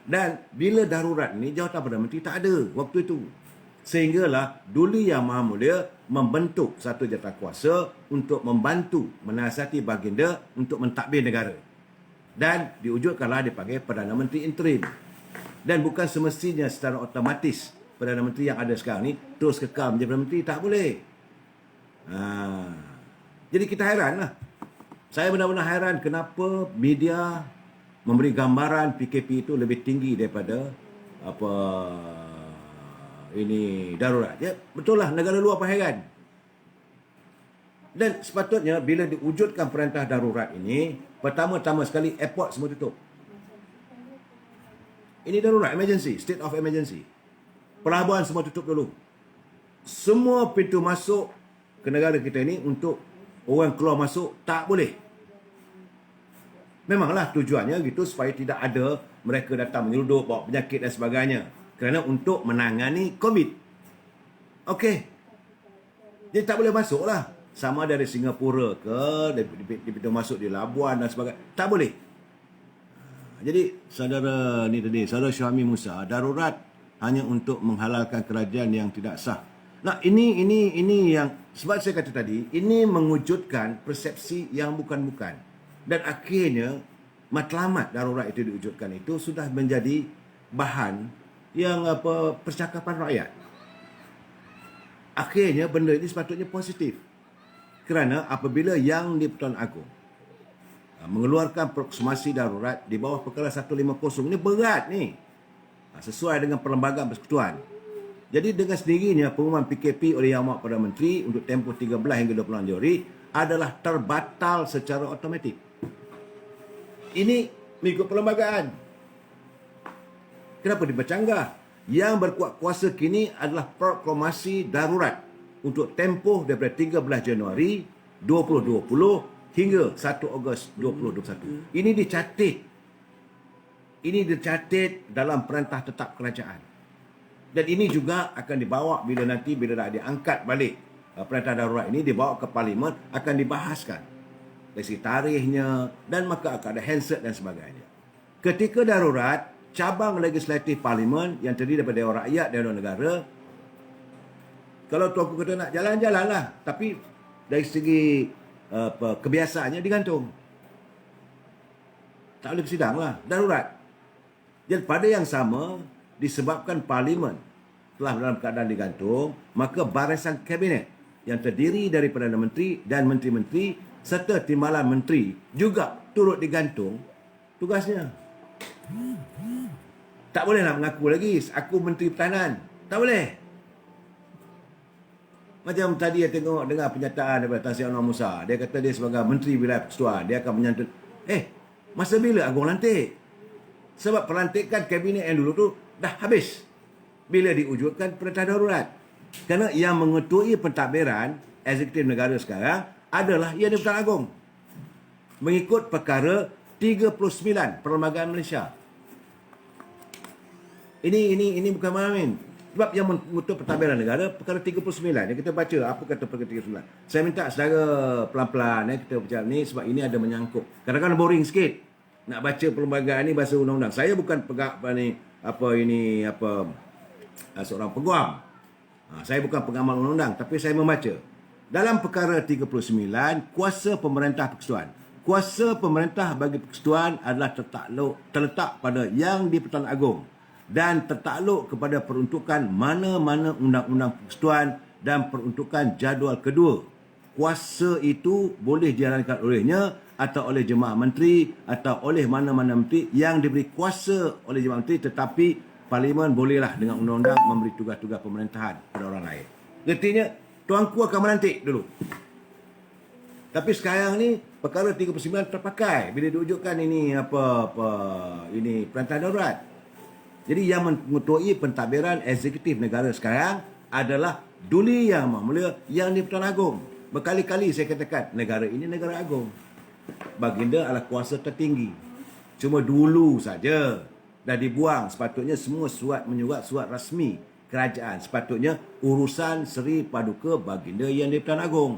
Dan bila darurat ni, jawatan Perdana Menteri tak ada waktu itu. Sehinggalah Duli Yang Maha Mulia membentuk satu jawatankuasa untuk membantu menasihati baginda untuk mentadbir negara. Dan diwujudkanlah dipanggil Perdana Menteri interim. Dan bukan semestinya secara otomatis Perdana Menteri yang ada sekarang ni terus kekal menjadi Perdana Menteri, tak boleh. Jadi kita heranlah. Saya benar-benar heran kenapa media memberi gambaran PKP itu lebih tinggi daripada darurat. Ya, betul lah, negara luar pun heran. Dan sepatutnya bila diwujudkan perintah darurat ini, pertama-tama sekali airport semua tutup. Ini darurat, emergency, state of emergency. Pelabuhan semua tutup dulu. Semua pintu masuk ke negara kita ini untuk orang keluar masuk tak boleh. Memanglah tujuannya gitu supaya tidak ada mereka datang menyelundup, bawa penyakit dan sebagainya. Kerana untuk menangani COVID. Okey. Jadi tak boleh masuk lah. Sama dari Singapura ke, di pintu masuk di Labuan dan sebagainya. Tak boleh. Jadi saudara Syahmi Musa, darurat hanya untuk menghalalkan kerajaan yang tidak sah. Nah, ini yang sebab saya kata tadi, ini mewujudkan persepsi yang bukan-bukan. Dan akhirnya matlamat darurat itu diwujudkan itu sudah menjadi bahan yang percakapan rakyat. Akhirnya benda ini sepatutnya positif. Kerana apabila Yang di-Pertuan Agong mengeluarkan proklamasi darurat di bawah perkara 150, ini berat ni. Sesuai dengan Perlembagaan Persekutuan. Jadi dengan sendirinya pengumuman PKP oleh Yang Amat Perdana Menteri untuk tempoh 13 hingga 20 Januari adalah terbatal secara automatik. Ini mengikut perlembagaan. Kenapa dibercanggah? Yang berkuat kuasa kini adalah proklamasi darurat untuk tempoh daripada 13 Januari 2020 hingga 1 Ogos 2021. Ini dicatat dalam perintah tetap kerajaan. Dan ini juga akan dibawa bila dah diangkat balik perintah darurat ini, dibawa ke Parlimen, akan dibahaskan dari segi tarikhnya, dan maka akan ada handset dan sebagainya. Ketika darurat, cabang legislatif Parlimen yang terdiri daripada dewan rakyat dan dewan negara, kalau tuanku kata nak jalan-jalanlah, tapi dari segi kebiasaannya digantung. Tak boleh bersidang lah, darurat. Jadi pada yang sama, disebabkan Parlimen telah dalam keadaan digantung, maka barisan kabinet yang terdiri dari Perdana Menteri dan menteri-menteri serta timbalan menteri juga turut digantung tugasnya. Tak boleh nak mengaku lagi aku Menteri Pertahanan. Tak boleh. Macam tadi saya dengar penyataan daripada Tan Sri Anwar Musa. Dia kata dia sebagai Menteri Wilayah Persekutuan, dia akan menyantun. Masa bila Agong lantik? Sebab pelantikan kabinet yang dulu tu dah habis bila diwujudkan perintah darurat. Kerana yang mengetuai pentadbiran eksekutif negara sekarang adalah Yang di-Pertuan Agong. Mengikut perkara 39 Perlembagaan Malaysia. Ini bukan main. Sebab yang mengutuk pentadbiran negara perkara 39 yang kita baca apa kata perkara 39. Saya minta saudara pelan-pelan kita bicara ni sebab ini ada menyangkut. Kadang-kadang boring sikit nak baca perlembagaan ni bahasa undang-undang. Saya bukan seorang peguam. Saya bukan pengamal undang-undang tapi saya membaca. Dalam perkara 39 kuasa pemerintah persekutuan. Kuasa pemerintah bagi persekutuan adalah terletak pada Yang di-Pertuan Agong dan tertakluk kepada peruntukan mana-mana undang-undang persekutuan dan peruntukan jadual kedua. Kuasa itu boleh dijalankan olehnya atau oleh jemaah menteri atau oleh mana-mana menteri yang diberi kuasa oleh jemaah menteri, tetapi Parlimen bolehlah dengan undang-undang memberi tugas-tugas pemerintahan kepada orang lain. Artinya, tuanku akan melantik dulu. Tapi sekarang ni perkara 39 terpakai bila diwujudkan ini ini perintah darurat. Jadi yang mengetuai pentadbiran eksekutif negara sekarang adalah Duli Yang Maha Mulia Yang di-Pertuan Agong. Berkali-kali saya katakan negara ini negara agung. Baginda adalah kuasa tertinggi. Cuma dulu saja dah dibuang. Sepatutnya semua menyurat surat rasmi kerajaan. Sepatutnya urusan Seri Paduka Baginda Yang di-Pertuan Agong.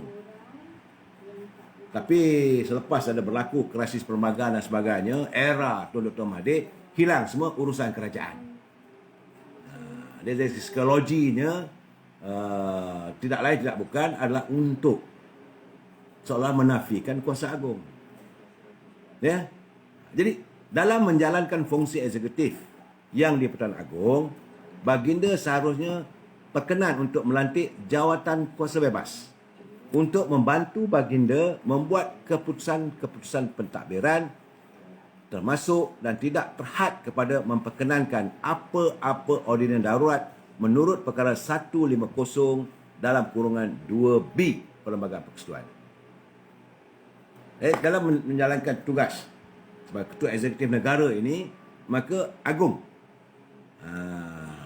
Tapi selepas ada berlaku krisis perlembagaan dan sebagainya, era Tun Dr. Mahathir, hilang semua urusan kerajaan. Dari psikologinya tidak lain tidak bukan adalah untuk seolah menafikan kuasa agung. Ya. Jadi dalam menjalankan fungsi eksekutif Yang di-Pertuan Agong, Baginda seharusnya berkenan untuk melantik jawatan kuasa bebas untuk membantu Baginda membuat keputusan-keputusan pentadbiran termasuk dan tidak terhad kepada memperkenankan apa-apa ordinan darurat menurut perkara 150 dalam kurungan 2B Perlembagaan Persekutuan. Dalam menjalankan tugas sebagai ketua eksekutif negara ini, maka Agong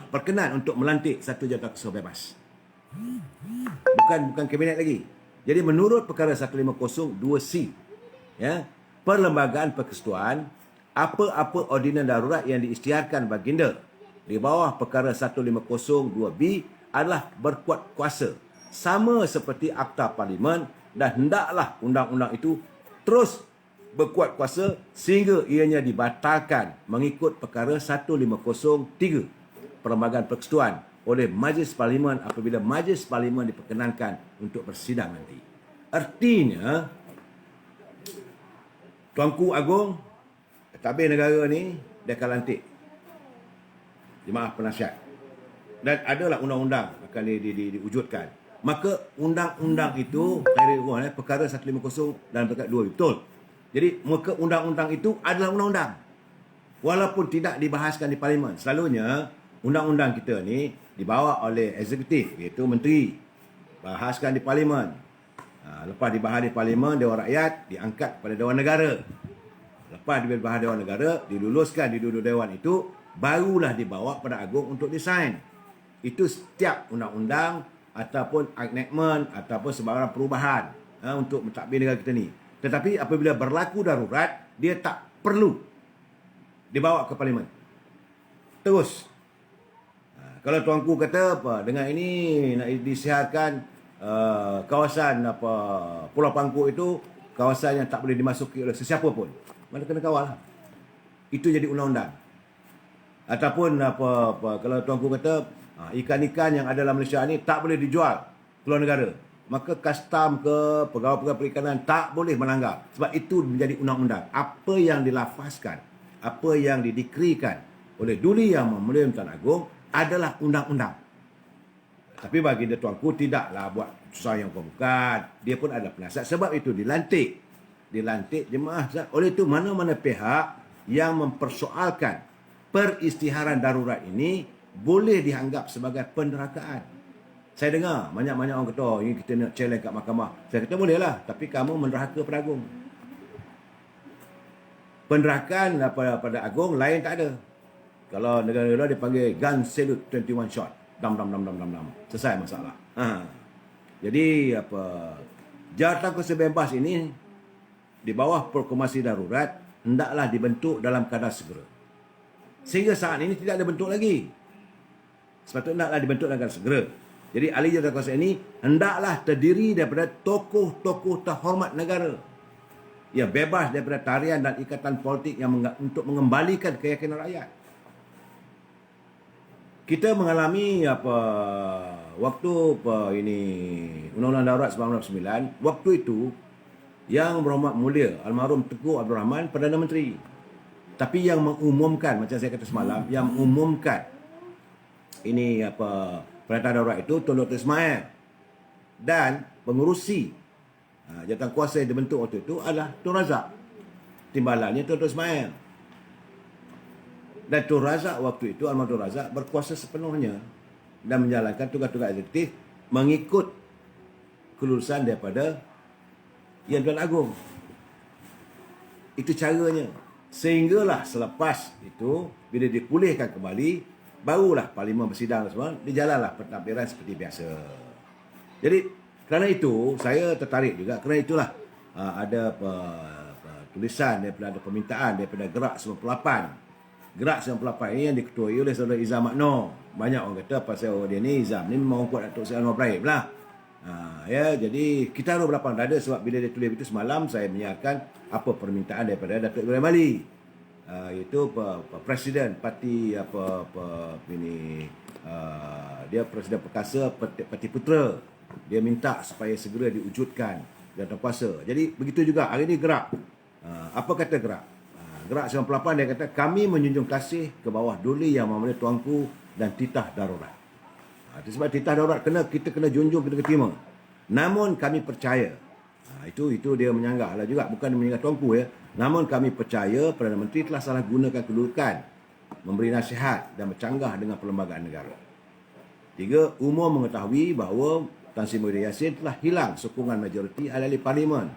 berkenan untuk melantik satu jawatan kuasa bebas. Bukan kabinet lagi. Jadi menurut perkara 150 2C, ya, Perlembagaan Persekutuan, apa-apa ordinan darurat yang diisytiharkan Baginda di bawah perkara 150 2B adalah berkuat kuasa sama seperti Akta Parlimen dan hendaklah undang-undang itu terus berkuat kuasa sehingga ianya dibatalkan mengikut perkara 150(3) Perlembagaan Persekutuan oleh Majlis Parlimen apabila Majlis Parlimen diperkenankan untuk bersidang nanti. Artinya, Tuanku Agong, pentadbir negara ni, dia akan lantik jemaah penasihat. Dan adalah undang-undang akan diwujudkan. Maka undang-undang itu, perkara 150 dan perkara 2, betul. Jadi, maka undang-undang itu adalah undang-undang. Walaupun tidak dibahaskan di Parlimen. Selalunya, undang-undang kita ni dibawa oleh eksekutif, iaitu menteri. Bahaskan di Parlimen. Lepas dibahas di Parlimen, Dewan Rakyat diangkat pada Dewan Negara. Lepas dibahas Dewan Negara, diluluskan di dua Dewan itu, barulah dibawa pada Agong untuk disain. Itu setiap undang-undang ataupun enactment ataupun sebarang perubahan untuk mentadbir negara kita ni. Tetapi apabila berlaku darurat, dia tak perlu dibawa ke Parlimen. Terus. Kalau tuanku kata dengan ini nak disiarkan kawasan Pulau Pangkuk itu kawasan yang tak boleh dimasuki oleh sesiapa pun, mana kena kawal lah. Itu jadi undang-undang. Ataupun kalau tuanku kata ikan-ikan yang ada dalam Malaysia ni tak boleh dijual keluar negara, maka custom ke pegawai-pegawai perikanan tak boleh melanggar, sebab itu menjadi undang-undang. Apa yang dilafazkan, apa yang didikrikan oleh Duli Yang Maha Mulia Tuan Agong adalah undang-undang. Tapi baginda tuanku tidaklah buat susah yang bukan. Dia pun ada penasihat. Sebab itu dilantik jemaah. Oleh itu mana-mana pihak yang mempersoalkan peristiharan darurat ini boleh dianggap sebagai penerakaan. Saya dengar banyak-banyak orang kata, ini kita nak challenge kat mahkamah. Saya kata bolehlah, tapi kamu menderhaka pada Agong. Penerakan pada Agong lain tak ada. Kalau negara-negara dia panggil gun salute 21 shot. Dam dam dam dam dam dam. Selesai masalah. Jadi jawatan kuasa bebas ini di bawah proklamasi darurat hendaklah dibentuk dalam kadar segera. Sehingga saat ini tidak ada bentuk lagi. Sepatutnya hendaklah dibentuk dalam kadar segera. Jadi ahli jawatan kuasa ini hendaklah terdiri daripada tokoh-tokoh terhormat negara yang bebas daripada tarian dan ikatan politik yang untuk mengembalikan keyakinan rakyat. Kita mengalami waktu ini Undang-Undang Darurat 1999, waktu itu yang berhormat mulia almarhum Tengku Abdul Rahman Perdana Menteri. Tapi yang mengumumkan, macam saya kata semalam, yang mengumumkan ini Perintah Darurat itu Tun Dr. Ismail, dan pengurusi jawatan kuasa yang dibentuk waktu itu adalah Tun Razak. Timbalannya Tun Dr. Ismail. Dan Tun Razak waktu itu, almarhum Tun Razak, berkuasa sepenuhnya dan menjalankan tugas-tugas eksekutif mengikut kelulusan daripada Yang Tuan Agong. Itu caranya. Sehinggalah selepas itu, bila dipulihkan kembali, barulah Parlimen bersidang semua, dijalanlah pentadbiran seperti biasa. Jadi, kerana itu, saya tertarik juga. Kerana itulah ada tulisan daripada, ada permintaan daripada Gerak 98. Gerak 98 ini yang diketuai oleh Saudara Izam Makno. Banyak orang kata pasal dia ni, Izam ni memang kuat Datuk Seri Anwar Ibrahim lah. Ya, jadi kita harus berlapang dada sebab bila dia tulis itu semalam saya menyiarkan apa permintaan daripada Datuk Ibrahim Ali, iaitu Presiden Parti dia Presiden Perkasa Parti Putera. Dia minta supaya segera diwujudkan jawatan kuasa. Jadi begitu juga hari ini Gerak. Apa kata Gerak? Gerak 98 dia kata, kami menjunjung kasih ke bawah Duli Yang Maha Mulia Tuanku dan titah darurat. Itu sebab titah darurat kita kena junjung, kita kena terima. Namun kami percaya, itu dia menyanggah lah juga, bukan menyanggah tuanku ya. Namun kami percaya Perdana Menteri telah salah gunakan kedudukan, memberi nasihat dan bercanggah dengan perlembagaan negara. 3. Umum mengetahui bahawa Tan Sri Muhyiddin Yassin telah hilang sokongan majoriti ahli Parlimen.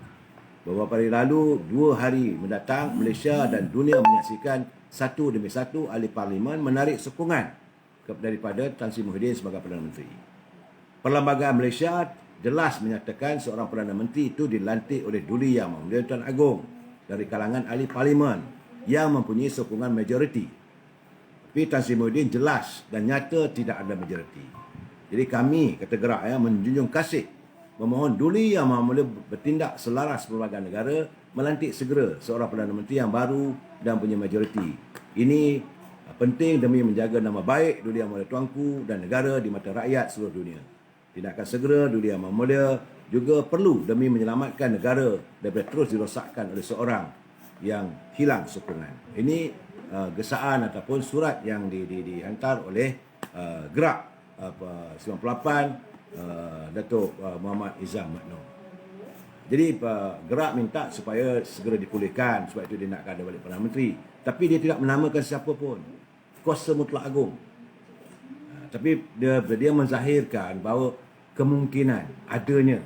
Beberapa hari lalu, 2 hari mendatang, Malaysia dan dunia menyaksikan satu demi satu ahli Parlimen menarik sokongan daripada Tan Sri Muhyiddin sebagai Perdana Menteri. Perlembagaan Malaysia jelas menyatakan seorang Perdana Menteri itu dilantik oleh Duli Yang Maha Mulia Tuan Agong dari kalangan ahli Parlimen yang mempunyai sokongan majoriti. Tapi Tan Sri Muhyiddin jelas dan nyata tidak ada majoriti. Jadi kami, kata Gerak menjunjung kasih, memohon Duli Yang Maha Mulia bertindak selaras perlembagaan negara, melantik segera seorang Perdana Menteri yang baru dan punya majoriti. Ini penting demi menjaga nama baik Duli Yang Maha Mulia Tuanku dan negara di mata rakyat seluruh dunia. Tindakan segera Duli Yang Maha Mulia juga perlu demi menyelamatkan negara daripada terus dirosakkan oleh seorang yang hilang sokongan. Ini gesaan ataupun surat yang dihantar oleh Gerak 98 Datuk Muhammad Izam Makno. Jadi Gerak minta supaya segera dipulihkan, sebab itu dia nak ada balik Perdana Menteri. Tapi dia tidak menamakan siapa pun. Kuasa mutlak agung. Tapi dia menzahirkan bahawa kemungkinan adanya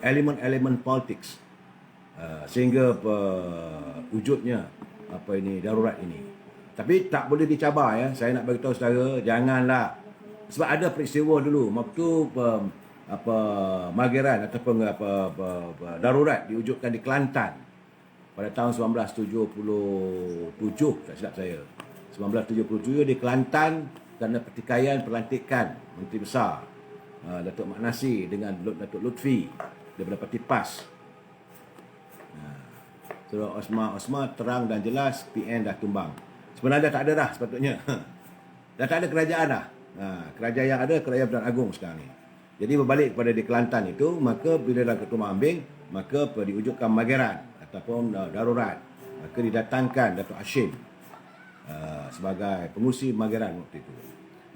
elemen-elemen politik sehingga wujudnya darurat ini. Tapi tak boleh dicabar ya. Saya nak beritahu saudara, janganlah, sebab ada peristiwa dulu waktu Mageran ataupun darurat diwujudkan di Kelantan pada tahun 1977, tak silap saya. 1977 di Kelantan kerana pertikaian pelantikan Menteri Besar Datuk Mak Nasi dengan Datuk Lutfi daripada Parti PAS. Surah Osma terang dan jelas PN dah tumbang. Sebenarnya tak ada dah sepatutnya. Dah tak ada kerajaan dah. Kerajaan yang ada kerajaan Perdana Agong sekarang ni. Jadi berbalik kepada di Kelantan itu, maka bila dah Ketua Mahambing, maka diwujudkan Mageran ataupun darurat. Maka didatangkan Datuk Hashim sebagai pengurusi Mageran waktu itu.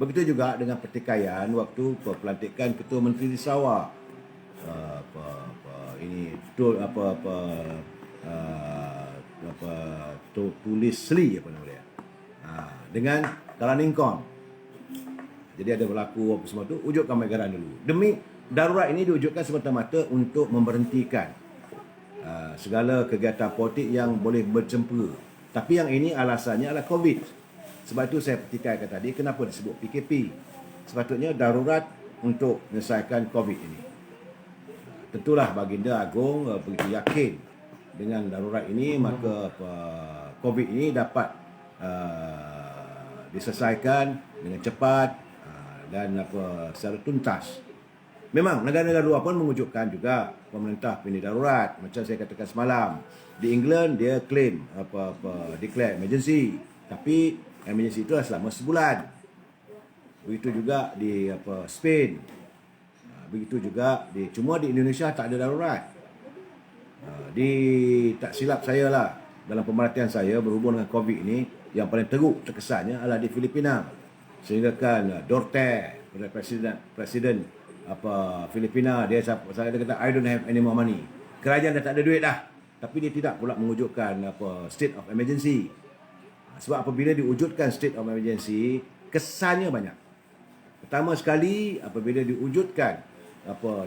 Begitu juga dengan pertikaian waktu pelantikan Ketua Menteri di Sarawak. Tulis Sri apa nama dia? Dengan Kalaningkom. Jadi ada berlaku apa semua tu, wujudkan Mageran dulu. Demi darurat ini diwujudkan semata-mata untuk memberhentikan segala kegiatan politik yang boleh bercempura. Tapi yang ini alasannya adalah COVID. Sebab itu saya petikankan tadi kenapa disebut PKP. Sepatutnya darurat untuk menyelesaikan COVID ini. Tentulah Baginda Agong begitu yakin dengan darurat ini, maka COVID ini dapat diselesaikan dengan cepat dan secara tuntas. Memang negara-negara luar pun mewujudkan juga pemerintah pindah darurat. Macam saya katakan semalam, di England dia claim declare emergency, tapi emergency itu selama sebulan. Begitu juga di Spain. Begitu juga cuma di Indonesia tak ada darurat. Tak silap saya lah, dalam pemerhatian saya berhubung dengan COVID ini, yang paling teruk terkesannya adalah di Filipina. Sehingga kan Duterte, presiden Filipina, dia kata I don't have any more money. Kerajaan dah tak ada duit dah. Tapi dia tidak pula mewujudkan state of emergency. Sebab apabila diwujudkan state of emergency, kesannya banyak. Pertama sekali apabila diwujudkan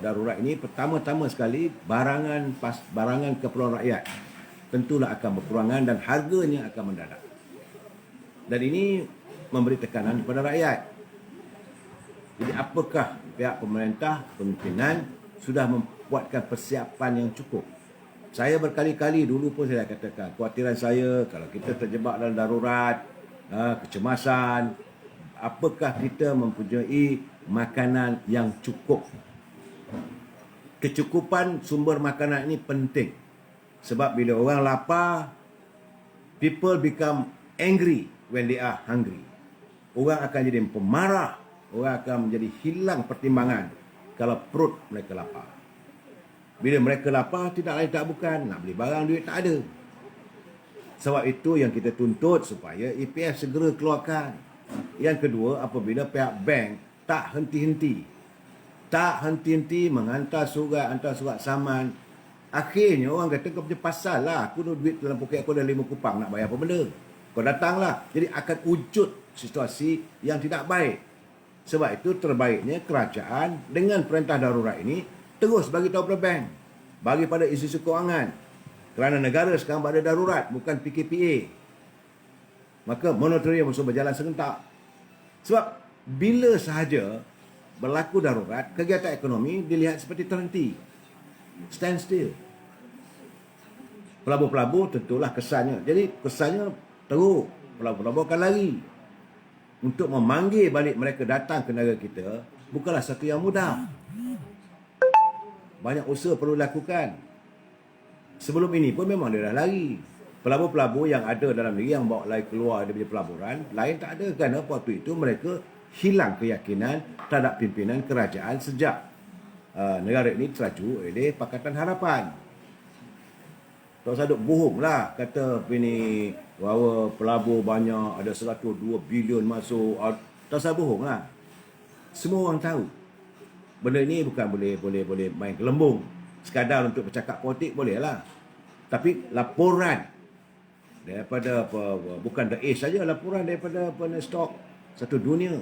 darurat ini, pertama-tama sekali barangan keperluan rakyat tentulah akan berkurangan dan harganya akan mendadak. Dan ini memberi tekanan kepada rakyat. Jadi apakah pihak pemerintah, pimpinan sudah membuatkan persiapan yang cukup? Saya berkali-kali dulu pun saya katakan, kekhawatiran saya kalau kita terjebak dalam darurat, kecemasan, apakah kita mempunyai makanan yang cukup? Kecukupan sumber makanan ini penting. Sebab bila orang lapar, people become angry when they are hungry. Orang akan jadi pemarah, orang akan menjadi hilang pertimbangan kalau perut mereka lapar. Bila mereka lapar, tidak lain tak bukan, nak beli barang, duit tak ada. Sebab itu yang kita tuntut supaya EPF segera keluarkan. Yang kedua, apabila pihak bank tak henti-henti menghantar surat, saman, akhirnya orang kata kau punya pasal lah, aku ada duit dalam poket aku ada 5 kupang, nak bayar apa benda? Kau datanglah. Jadi akan wujud situasi yang tidak baik. Sebab itu terbaiknya kerajaan dengan perintah darurat ini terus bagi tahu pada bank, bagi pada institusi kewangan. Kerana negara sekarang berada darurat, bukan PKPA. Maka monetariem mesti berjalan serentak. Sebab bila sahaja berlaku darurat, kegiatan ekonomi dilihat seperti terhenti. Stand still. Pelabur-pelabur tentulah kesannya. Jadi kesannya teruk. Pelabur-pelabur akan lari. Untuk memanggil balik mereka datang ke negara kita bukanlah satu yang mudah. Banyak usaha perlu dilakukan. Sebelum ini pun memang dia dah lari. Pelabur-pelabur yang ada dalam negeri yang bawa lari keluar daripada pelaburan, lain tak ada. Kerana waktu itu mereka hilang keyakinan terhadap pimpinan kerajaan sejak negara ini teraju oleh Pakatan Harapan. Tak usah duk bohong lah kata ini bahawa pelabur banyak, ada 102 bilion masuk. Tak usah bohong lah. Semua orang tahu. Benda ini bukan boleh main gelembung. Sekadar untuk bercakap politik boleh lah. Tapi laporan daripada bukan The Age saja, laporan daripada stok satu dunia.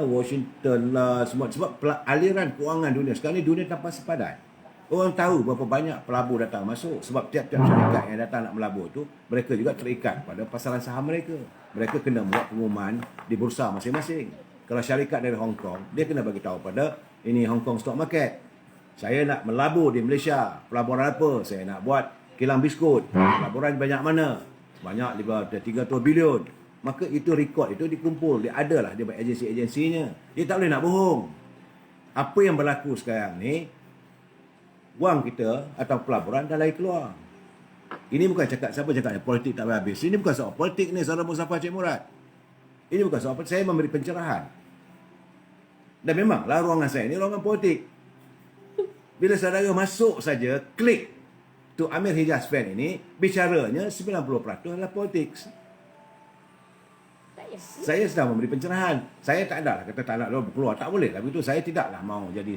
Washington lah semua. Sebab aliran kewangan dunia sekarang ni dunia tanpa sepadan. Orang tahu berapa banyak pelabur datang masuk. Sebab tiap-tiap syarikat yang datang nak melabur tu, mereka juga terikat pada pasaran saham mereka. Mereka kena buat pengumuman di bursa masing-masing. Kalau syarikat dari Hong Kong, dia kena bagi tahu pada ini Hong Kong Stock Market, saya nak melabur di Malaysia. Pelaburan apa? Saya nak buat kilang biskut. Pelaburan banyak mana? Banyak 300 bilion. Maka itu rekod itu dikumpul. Dia adalah dia buat agensi-agensinya. Dia tak boleh nak bohong. Apa yang berlaku sekarang ni, wang kita atau pelaburan dah lari keluar. Ini bukan cakap siapa cakap politik tak habis. Ini bukan soal politik ni, saudara Muzaffar Cik Murad. Ini bukan soal politik. Saya memberi pencerahan. Dan memanglah ruangan saya ni ruangan politik. Bila saudara masuk saja, klik tu Amir Hijaz Fan ini, bicaranya 90% adalah politik. Saya sedang memberi pencerahan. Saya tak ada lah kata tak nak keluar. Tak boleh lah begitu. Saya tidaklah mau jadi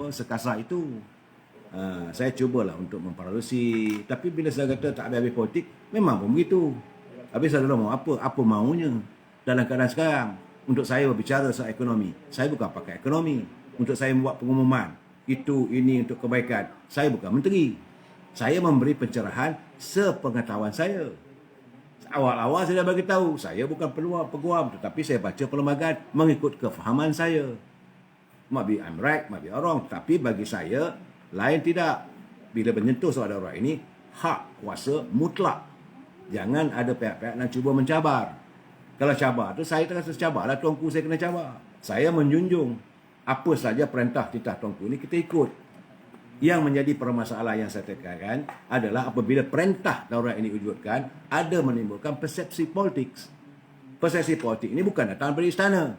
sekasar itu. Saya cubalah untuk memparalisi. Tapi bila saya kata tak habis politik, memang pun begitu. Habis saudara mau apa? Apa maunya? Dalam keadaan sekarang, untuk saya berbicara soal ekonomi, saya bukan pakai ekonomi. Untuk saya membuat pengumuman, itu, ini untuk kebaikan. Saya bukan menteri. Saya memberi pencerahan sepengetahuan saya. Awal-awal saya dah bagi tahu, saya bukan peguam, tetapi saya baca perlembagaan mengikut kefahaman saya. Might be I'm right, might be wrong, tapi bagi saya lain tidak. Bila menyentuh soal darurat ini, hak kuasa mutlak. Jangan ada pihak-pihak yang cuba mencabar. Kalau cabar tu saya terasa cabarlah, tuanku saya kena cabar. Saya menjunjung apa saja perintah titah tuanku ni kita ikut. Yang menjadi permasalahan yang saya tekankan adalah apabila perintah darurat ini diwujudkan, ada menimbulkan persepsi politik. Persepsi politik ini bukan datang dari istana.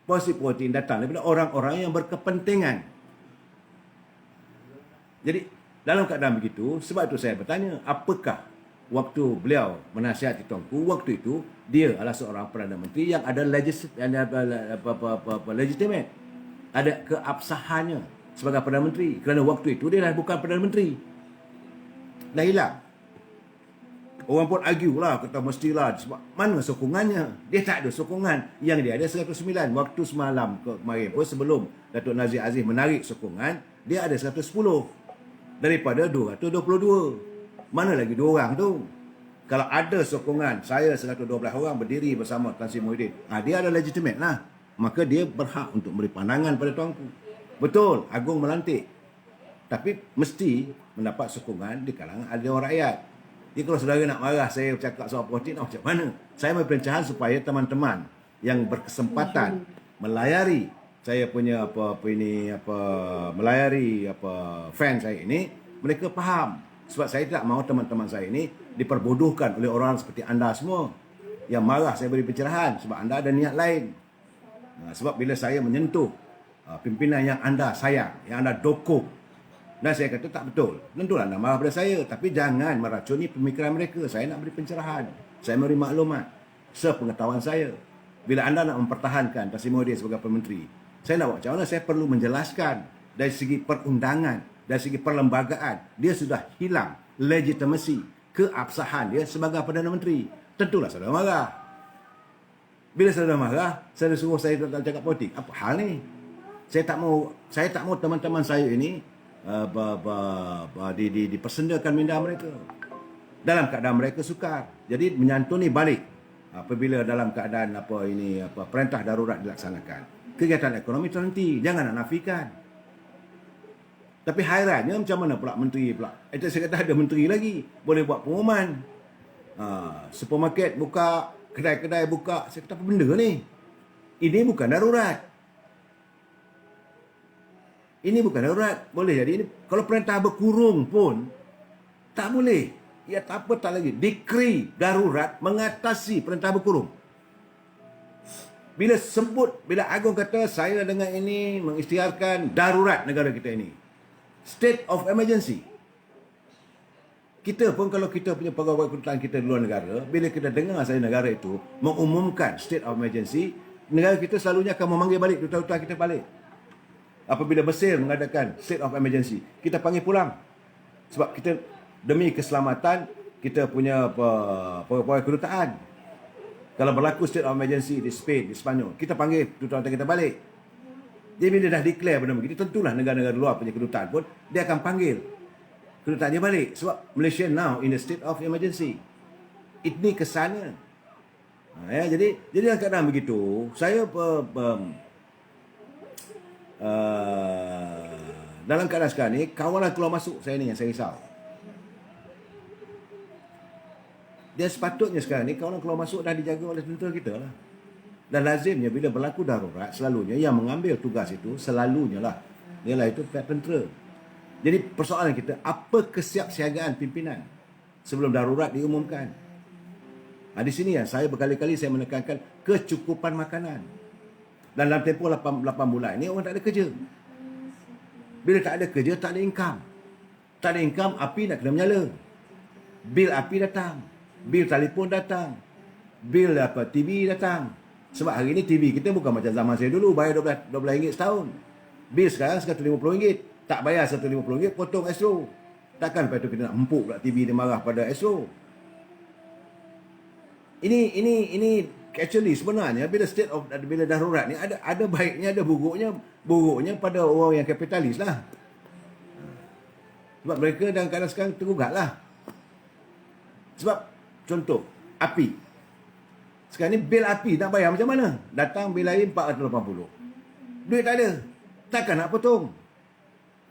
Persepsi politik ini datang daripada orang-orang yang berkepentingan. Jadi, dalam keadaan begitu, sebab itu saya bertanya, apakah waktu beliau menasihati tuanku, waktu itu, dia adalah seorang Perdana Menteri yang ada legitimate. Ada keabsahannya sebagai Perdana Menteri. Kerana waktu itu dia dah bukan Perdana Menteri. Dah hilang. Orang pun argue lah, kata mestilah. Sebab mana sokongannya? Dia tak ada sokongan. Yang dia ada 109. Waktu semalam kemarin pun sebelum Datuk Nazir Aziz menarik sokongan, dia ada 110. Daripada 222. Mana lagi 2 orang tu? Kalau ada sokongan, saya 112 orang berdiri bersama Tan Sri Muhyiddin. Dia ada legitimate lah. Maka dia berhak untuk beri pandangan pada tuanku. Betul, Agung melantik. Tapi mesti mendapat sokongan di kalangan ada orang rakyat. Jadi kalau saudara nak marah saya bercakap soal politik, nak macam mana? Saya beri perencahan supaya teman-teman yang berkesempatan melayari saya punya melayari fan saya ini, mereka faham. Sebab saya tidak mahu teman-teman saya ini diperbodohkan oleh orang seperti anda semua. Yang marah saya beri pencerahan sebab anda ada niat lain. Sebab bila saya menyentuh pimpinan yang anda sayang, yang anda dukung, dan saya kata tak betul, tentulah anda marah pada saya, tapi jangan meracuni pemikiran mereka. Saya nak beri pencerahan, saya memberi maklumat sepengetahuan saya. Bila anda nak mempertahankan Tan Sri Muhyiddin sebagai Perdana Menteri, saya nak buat macam mana? Saya perlu menjelaskan dari segi perundangan, dari segi perlembagaan, dia sudah hilang legitimasi, keabsahan dia sebagai Perdana Menteri. Tentulah saudara marah. Bila saudara marah, saya suruh saya tak cakap politik. Apa hal ni? Saya tak mau teman-teman saya ini dipersendakan minda mereka. Dalam keadaan mereka sukar. Jadi menyantuni balik apabila dalam keadaan perintah darurat dilaksanakan. Kegiatan ekonomi terhenti. Jangan nak nafikan. Tapi hairannya macam mana pula menteri pula? Itu saya kata ada menteri lagi. Boleh buat pengumuman. Supermarket buka, kedai-kedai buka. Saya kata apa benda ni? Ini bukan darurat. Ini bukan darurat. Boleh jadi ini. Kalau perintah berkurung pun, tak boleh. Ya tak apa tak lagi. Dekri darurat mengatasi perintah berkurung. Bila Agung kata, saya dengan ini mengisytiharkan darurat negara kita ini. State of emergency. Kita pun kalau kita punya pegawai kedutaan kita di luar negara, bila kita dengar saya negara itu mengumumkan state of emergency, negara kita selalunya akan memanggil balik duta-duta kita balik. Apabila Mesir mengadakan state of emergency, kita panggil pulang. Sebab kita demi keselamatan kita punya pegawai kedutaan. Kalau berlaku state of emergency di Spain, di Sepanyol, kita panggil duta-duta kita balik. Jadi bila dah declare benda begitu, tentulah negara-negara luar punya kedutaan pun dia akan panggil kedutaan dia balik. Sebab Malaysia now in a state of emergency. Ini ke sana. Jadi dalam keadaan begitu, saya dalam keadaan sekarang ni, kawalan keluar masuk saya ni yang saya risau. Dia sepatutnya sekarang ni kawalan keluar masuk dah dijaga oleh tentera kita lah. Dan lazimnya bila berlaku darurat, selalunya yang mengambil tugas itu selalunya lah ialah itu pihak tentera. Jadi persoalan kita, apa kesiapsiagaan pimpinan sebelum darurat diumumkan? Di sini ya saya berkali-kali saya menekankan kecukupan makanan. Dan dalam tempoh 8 bulan ini orang tak ada kerja. Bila tak ada kerja, tak ada income. Tak ada income, api nak kena menyala. Bil api datang. Bil telefon datang. Bil TV datang. Sebab hari ini TV kita bukan macam zaman saya dulu, bayar RM12 setahun. Bil sekarang RM150. Tak bayar RM150, potong Astro. Takkan lepas itu kita nak empuk pula TV dia marah pada Astro. Ini actually sebenarnya bila darurat ni ada baiknya, ada buruknya pada orang yang kapitalis lah. Sebab mereka dalam keadaan sekarang tergugat lah. Sebab contoh, api. Sekarang ni bil api nak bayar macam mana? Datang bil air 480. Duit tak ada. Takkan nak potong.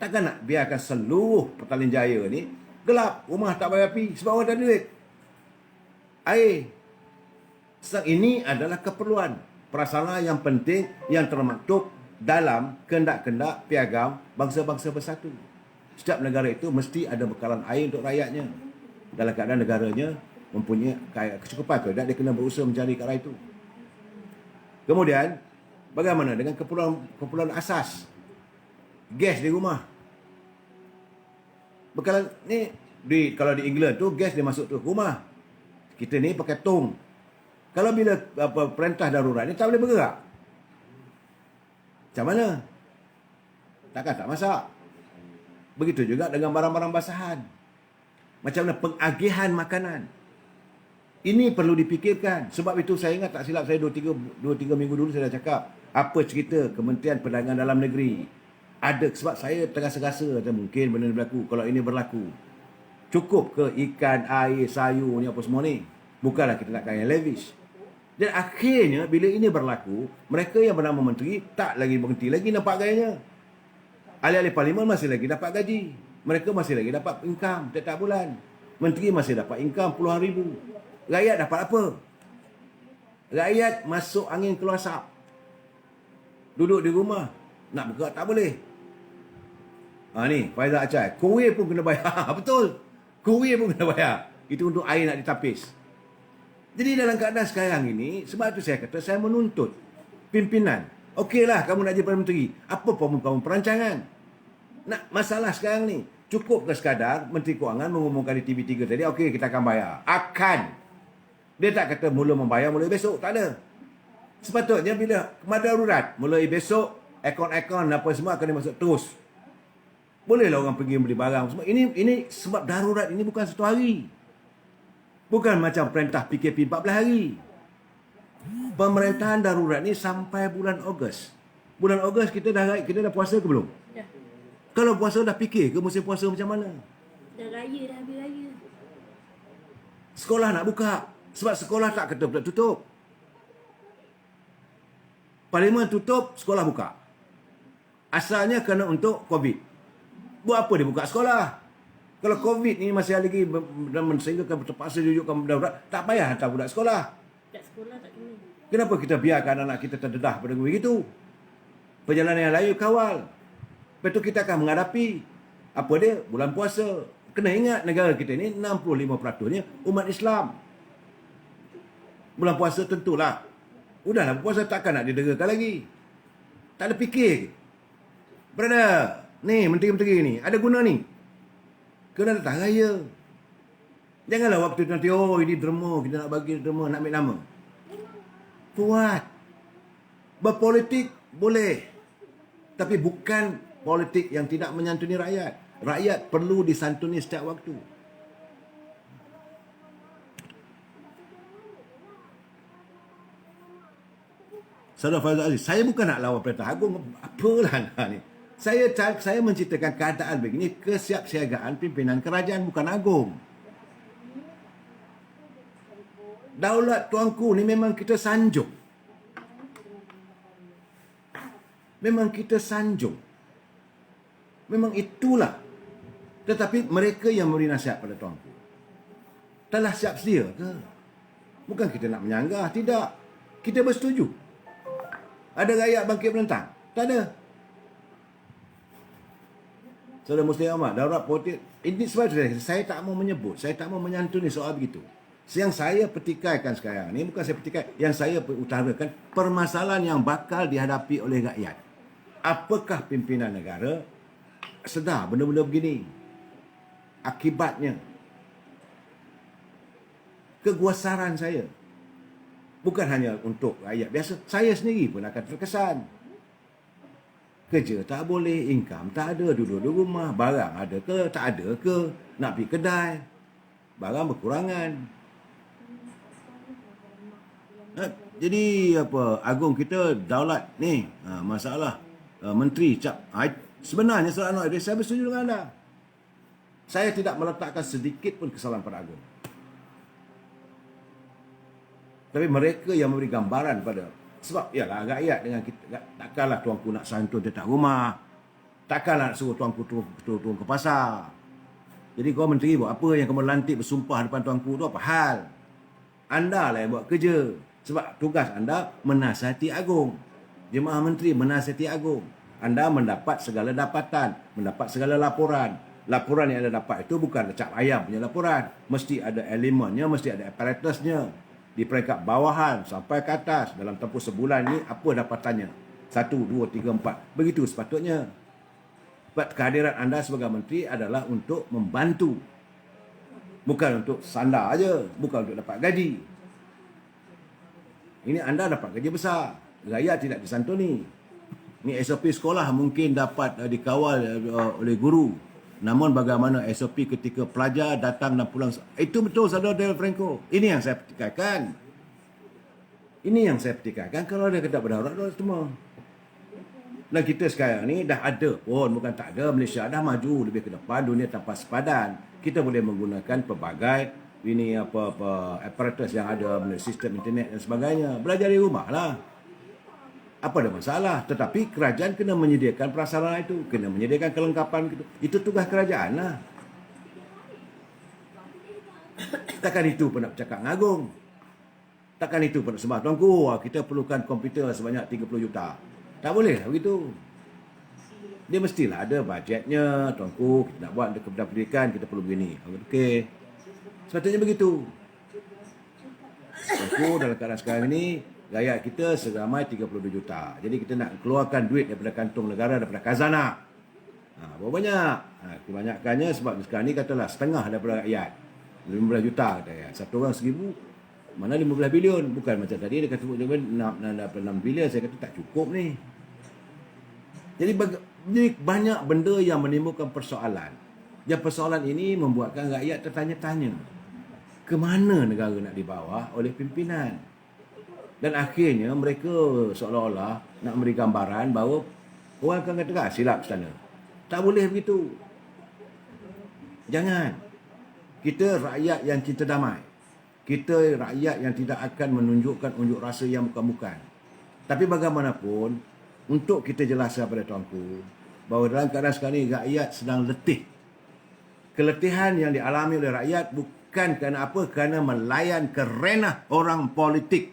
Takkan nak biarkan seluruh Petaling Jaya ni gelap, rumah tak bayar api sebab orang tak ada duit. Air. Ini adalah keperluan, prasarana yang penting yang termaktub dalam kehendak-kehendak piagam bangsa-bangsa bersatu. Setiap negara itu mesti ada bekalan air untuk rakyatnya. Dalam keadaan negaranya mempunyai kecukupan atau tidak, dia kena berusaha mencari ke arah itu. Kemudian, bagaimana dengan keperluan asas? Gas di rumah. Bekalan ni kalau di England tu gas dia masuk tu rumah. Kita ni pakai tong. Kalau bila perintah darurat ni tak boleh bergerak. Macam mana? Takkan tak masak. Begitu juga dengan barang-barang basahan. Macam mana pengagihan makanan. Ini perlu dipikirkan. Sebab itu saya ingat tak silap saya 2-3 minggu dulu saya dah cakap. Apa cerita Kementerian Perdagangan Dalam Negeri. Ada sebab saya terasa-rasa mungkin benda ni berlaku. Kalau ini berlaku. Cukup ke ikan, air, sayur ni apa semua ni. Bukanlah kita nak kaya lavish. Dan akhirnya bila ini berlaku, mereka yang bernama menteri tak lagi berhenti lagi nampak gayanya. Ahli-ahli parlimen masih lagi dapat gaji. Mereka masih lagi dapat income setiap bulan. Menteri masih dapat income puluhan ribu. Rakyat dapat apa? Rakyat masuk angin keluar asap. Duduk di rumah. Nak bergerak tak boleh. Ni Faizal Acai. Kuih pun kena bayar. Betul. Kuih pun kena bayar. Itu untuk air nak ditapis. Jadi dalam keadaan sekarang ini, sebab itu saya kata saya menuntut pimpinan. Okeylah kamu nak jadi Perdana Menteri. Apa kamu perancangan? Nak masalah sekarang ni. Cukup ke sekadar Menteri Kewangan mengumumkan di TV3 tadi, okey kita akan bayar. Akan. Dia tak kata mula membayar mulai besok. Tak ada. Sepatutnya bila darurat, mulai besok, akaun-akaun apa semua akan dimasuk terus. Bolehlah orang pergi beli barang. Ini sebab darurat ini bukan satu hari. Bukan macam perintah PKP 14 hari. Pemerintahan darurat ni sampai bulan Ogos. Bulan Ogos kita dah puasa ke belum? Dah. Kalau puasa dah fikir ke musim puasa macam mana? Dah habis raya. Sekolah nak buka. Sebab sekolah tak kata pula tutup. Parlimen tutup, sekolah buka. Asalnya kerana untuk COVID. Buat apa dia buka sekolah? Kalau COVID ni masih lagi sehingga terpaksa dudukkan budak-budak, tak payah hantar budak sekolah. Budak sekolah tak kena. Kenapa kita biarkan anak kita terdedah pada begitu? Perjalanan yang lain kawal. Lepas tu kita akan menghadapi apa dia? Bulan puasa. Kena ingat negara kita ni 65%-nya umat Islam. Bulan puasa tentulah. Udahlah puasa takkan nak diderakan lagi. Tak ada fikir. Brother, ni menteri-menteri ni ada guna ni. Kena datang raya. Janganlah waktu nanti, ini derma, kita nak bagi derma, nak ambil nama. Buat. Berpolitik boleh. Tapi bukan politik yang tidak menyantuni rakyat. Rakyat perlu disantuni setiap waktu. Saudara Faizal Aziz, saya bukan nak lawan Perintah Agung. Apalah ni. Saya menceritakan keadaan begini, kesiapsiagaan pimpinan kerajaan bukan agung. Daulat tuanku ni memang kita sanjung. Memang kita sanjung. Memang itulah. Tetapi mereka yang memberi nasihat pada tuanku telah siap sedia ke? Bukan kita nak menyanggah, tidak. Kita bersetuju. Ada rakyat bangkit menentang? Tak ada. Saudara Muslim Ahmad, daurat politik, ini sebab saya tak mau menyebut, saya tak mau menyantuni soal begitu. Yang saya petikaikan sekarang ni, bukan saya petikai, yang saya utarakan permasalahan yang bakal dihadapi oleh rakyat. Apakah pimpinan negara sedar benda-benda begini? Akibatnya, kegusaran saya bukan hanya untuk rakyat biasa, saya sendiri pun akan terkesan. Kerja tak boleh, income tak ada, duduk di rumah, barang ada ke, tak ada ke, nak pergi kedai, barang berkurangan. Jadi apa, agung kita daulat ni, masalah menteri cap. Sebenarnya soalan saya bersetuju dengan anda. Saya tidak meletakkan sedikit pun kesalahan pada Agong. Tapi mereka yang memberi gambaran pada, sebab yalah rakyat dengan kita, takkanlah tuanku nak santun tetap rumah, takkanlah nak suruh tuanku turun ke pasar. Jadi kau menteri buat apa yang kamu lantik bersumpah depan tuanku tu, apa hal? Anda lah yang buat kerja. Sebab tugas anda menasihati Agong. Jemaah menteri menasihati Agong. Anda mendapat segala dapatan, mendapat segala laporan. Laporan yang anda dapat itu bukan cap ayam punya laporan. Mesti ada elemennya, mesti ada aparatusnya. Di peringkat bawahan sampai ke atas. Dalam tempoh sebulan ni, apa dapatannya? 1, 2, 3, 4. Begitu sepatutnya. Sebab kehadiran anda sebagai menteri adalah untuk membantu. Bukan untuk sandar aja, bukan untuk dapat gaji. Ini anda dapat gaji besar. Rakyat tidak disantuni. Ini SOP sekolah mungkin dapat dikawal oleh guru. Namun bagaimana SOP ketika pelajar datang dan pulang. Itu betul saudara Del Franco. Ini yang saya pertikaikan. Ini yang saya pertikaikan. Kalau dia kata berdaulat semua. Dan kita sekarang ni dah ada pun, bukan tak ada. Malaysia dah maju lebih ke depan, dunia tanpa sepadan. Kita boleh menggunakan pelbagai ini aparatus yang ada, sistem internet dan sebagainya. Belajar di rumah lah. Apa ada masalah? Tetapi kerajaan kena menyediakan prasarana itu, kena menyediakan kelengkapan itu. Itu tugas kerajaan lah. Takkan itu pun nak bercakap dengan Agong. Takkan itu pun nak sembah tuanku, kita perlukan komputer sebanyak 30 juta. Tak boleh lah begitu. Dia mestilah ada bajetnya. Tuanku, kita nak buat kepada pendidikan, kita perlu begini. Okey. Sepatutnya begitu. Tuanku, dalam keadaan sekarang ini, rakyat kita seramai 32 juta. Jadi kita nak keluarkan duit daripada kantong negara, daripada khazanah. Berapa banyak? Kebanyakannya sebab sekarang ni katalah setengah daripada rakyat. 15 juta kata ya. Satu orang 1,000. Mana 15 bilion. Bukan macam tadi dia kata 6 bilion. Saya kata tak cukup ni. Jadi banyak benda yang menimbulkan persoalan. Dan persoalan ini membuatkan rakyat tertanya-tanya. Ke mana negara nak dibawa oleh pimpinan? Dan akhirnya mereka seolah-olah nak beri gambaran bahawa orang akan kata silap sana. Tak boleh begitu. Jangan. Kita rakyat yang cinta damai. Kita rakyat yang tidak akan menunjukkan unjuk rasa yang bukan-bukan. Tapi bagaimanapun, untuk kita jelaskan pada tuanku, bahawa dalam keadaan sekarang ini rakyat sedang letih. Keletihan yang dialami oleh rakyat bukan kerana apa? Kerana melayan kerana orang politik.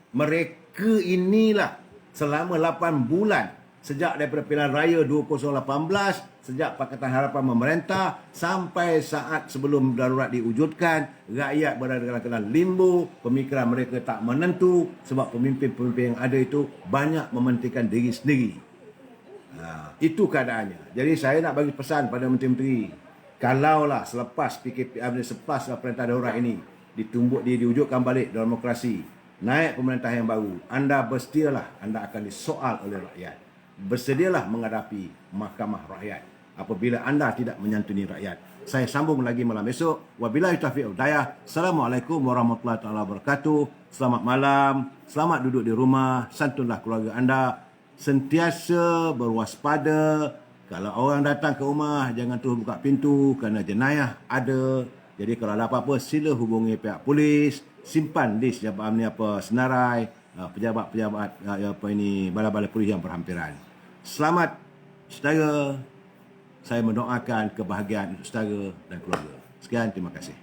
Mereka inilah selama 8 bulan sejak daripada pilihan raya 2018, sejak Pakatan Harapan memerintah sampai saat sebelum darurat diwujudkan, rakyat berada dalam keadaan limbo, pemikiran mereka tak menentu sebab pemimpin-pemimpin yang ada itu banyak mementingkan diri sendiri. Itu keadaannya. Jadi saya nak bagi pesan pada menteri-menteri, kalaulah selepas PKP, selepas perintah darurat ini diwujudkan balik demokrasi, naik pemerintah yang baru, anda berstialah anda akan disoal oleh rakyat. Bersedialah menghadapi mahkamah rakyat apabila anda tidak menyantuni rakyat. Saya sambung lagi malam esok. Wabillahi taufiq wal hidayah. Assalamualaikum warahmatullahi wabarakatuh. Selamat malam. Selamat duduk di rumah. Santunlah keluarga anda. Sentiasa berwaspada. Kalau orang datang ke rumah, jangan terus buka pintu kerana jenayah ada. Jadi kalau ada apa-apa, sila hubungi pihak polis. Simpan list senarai pejabat-pejabat balai-balai polis yang berhampiran. Selamat saudara. Saya mendoakan kebahagiaan untuk saudara dan keluarga. Sekian, terima kasih.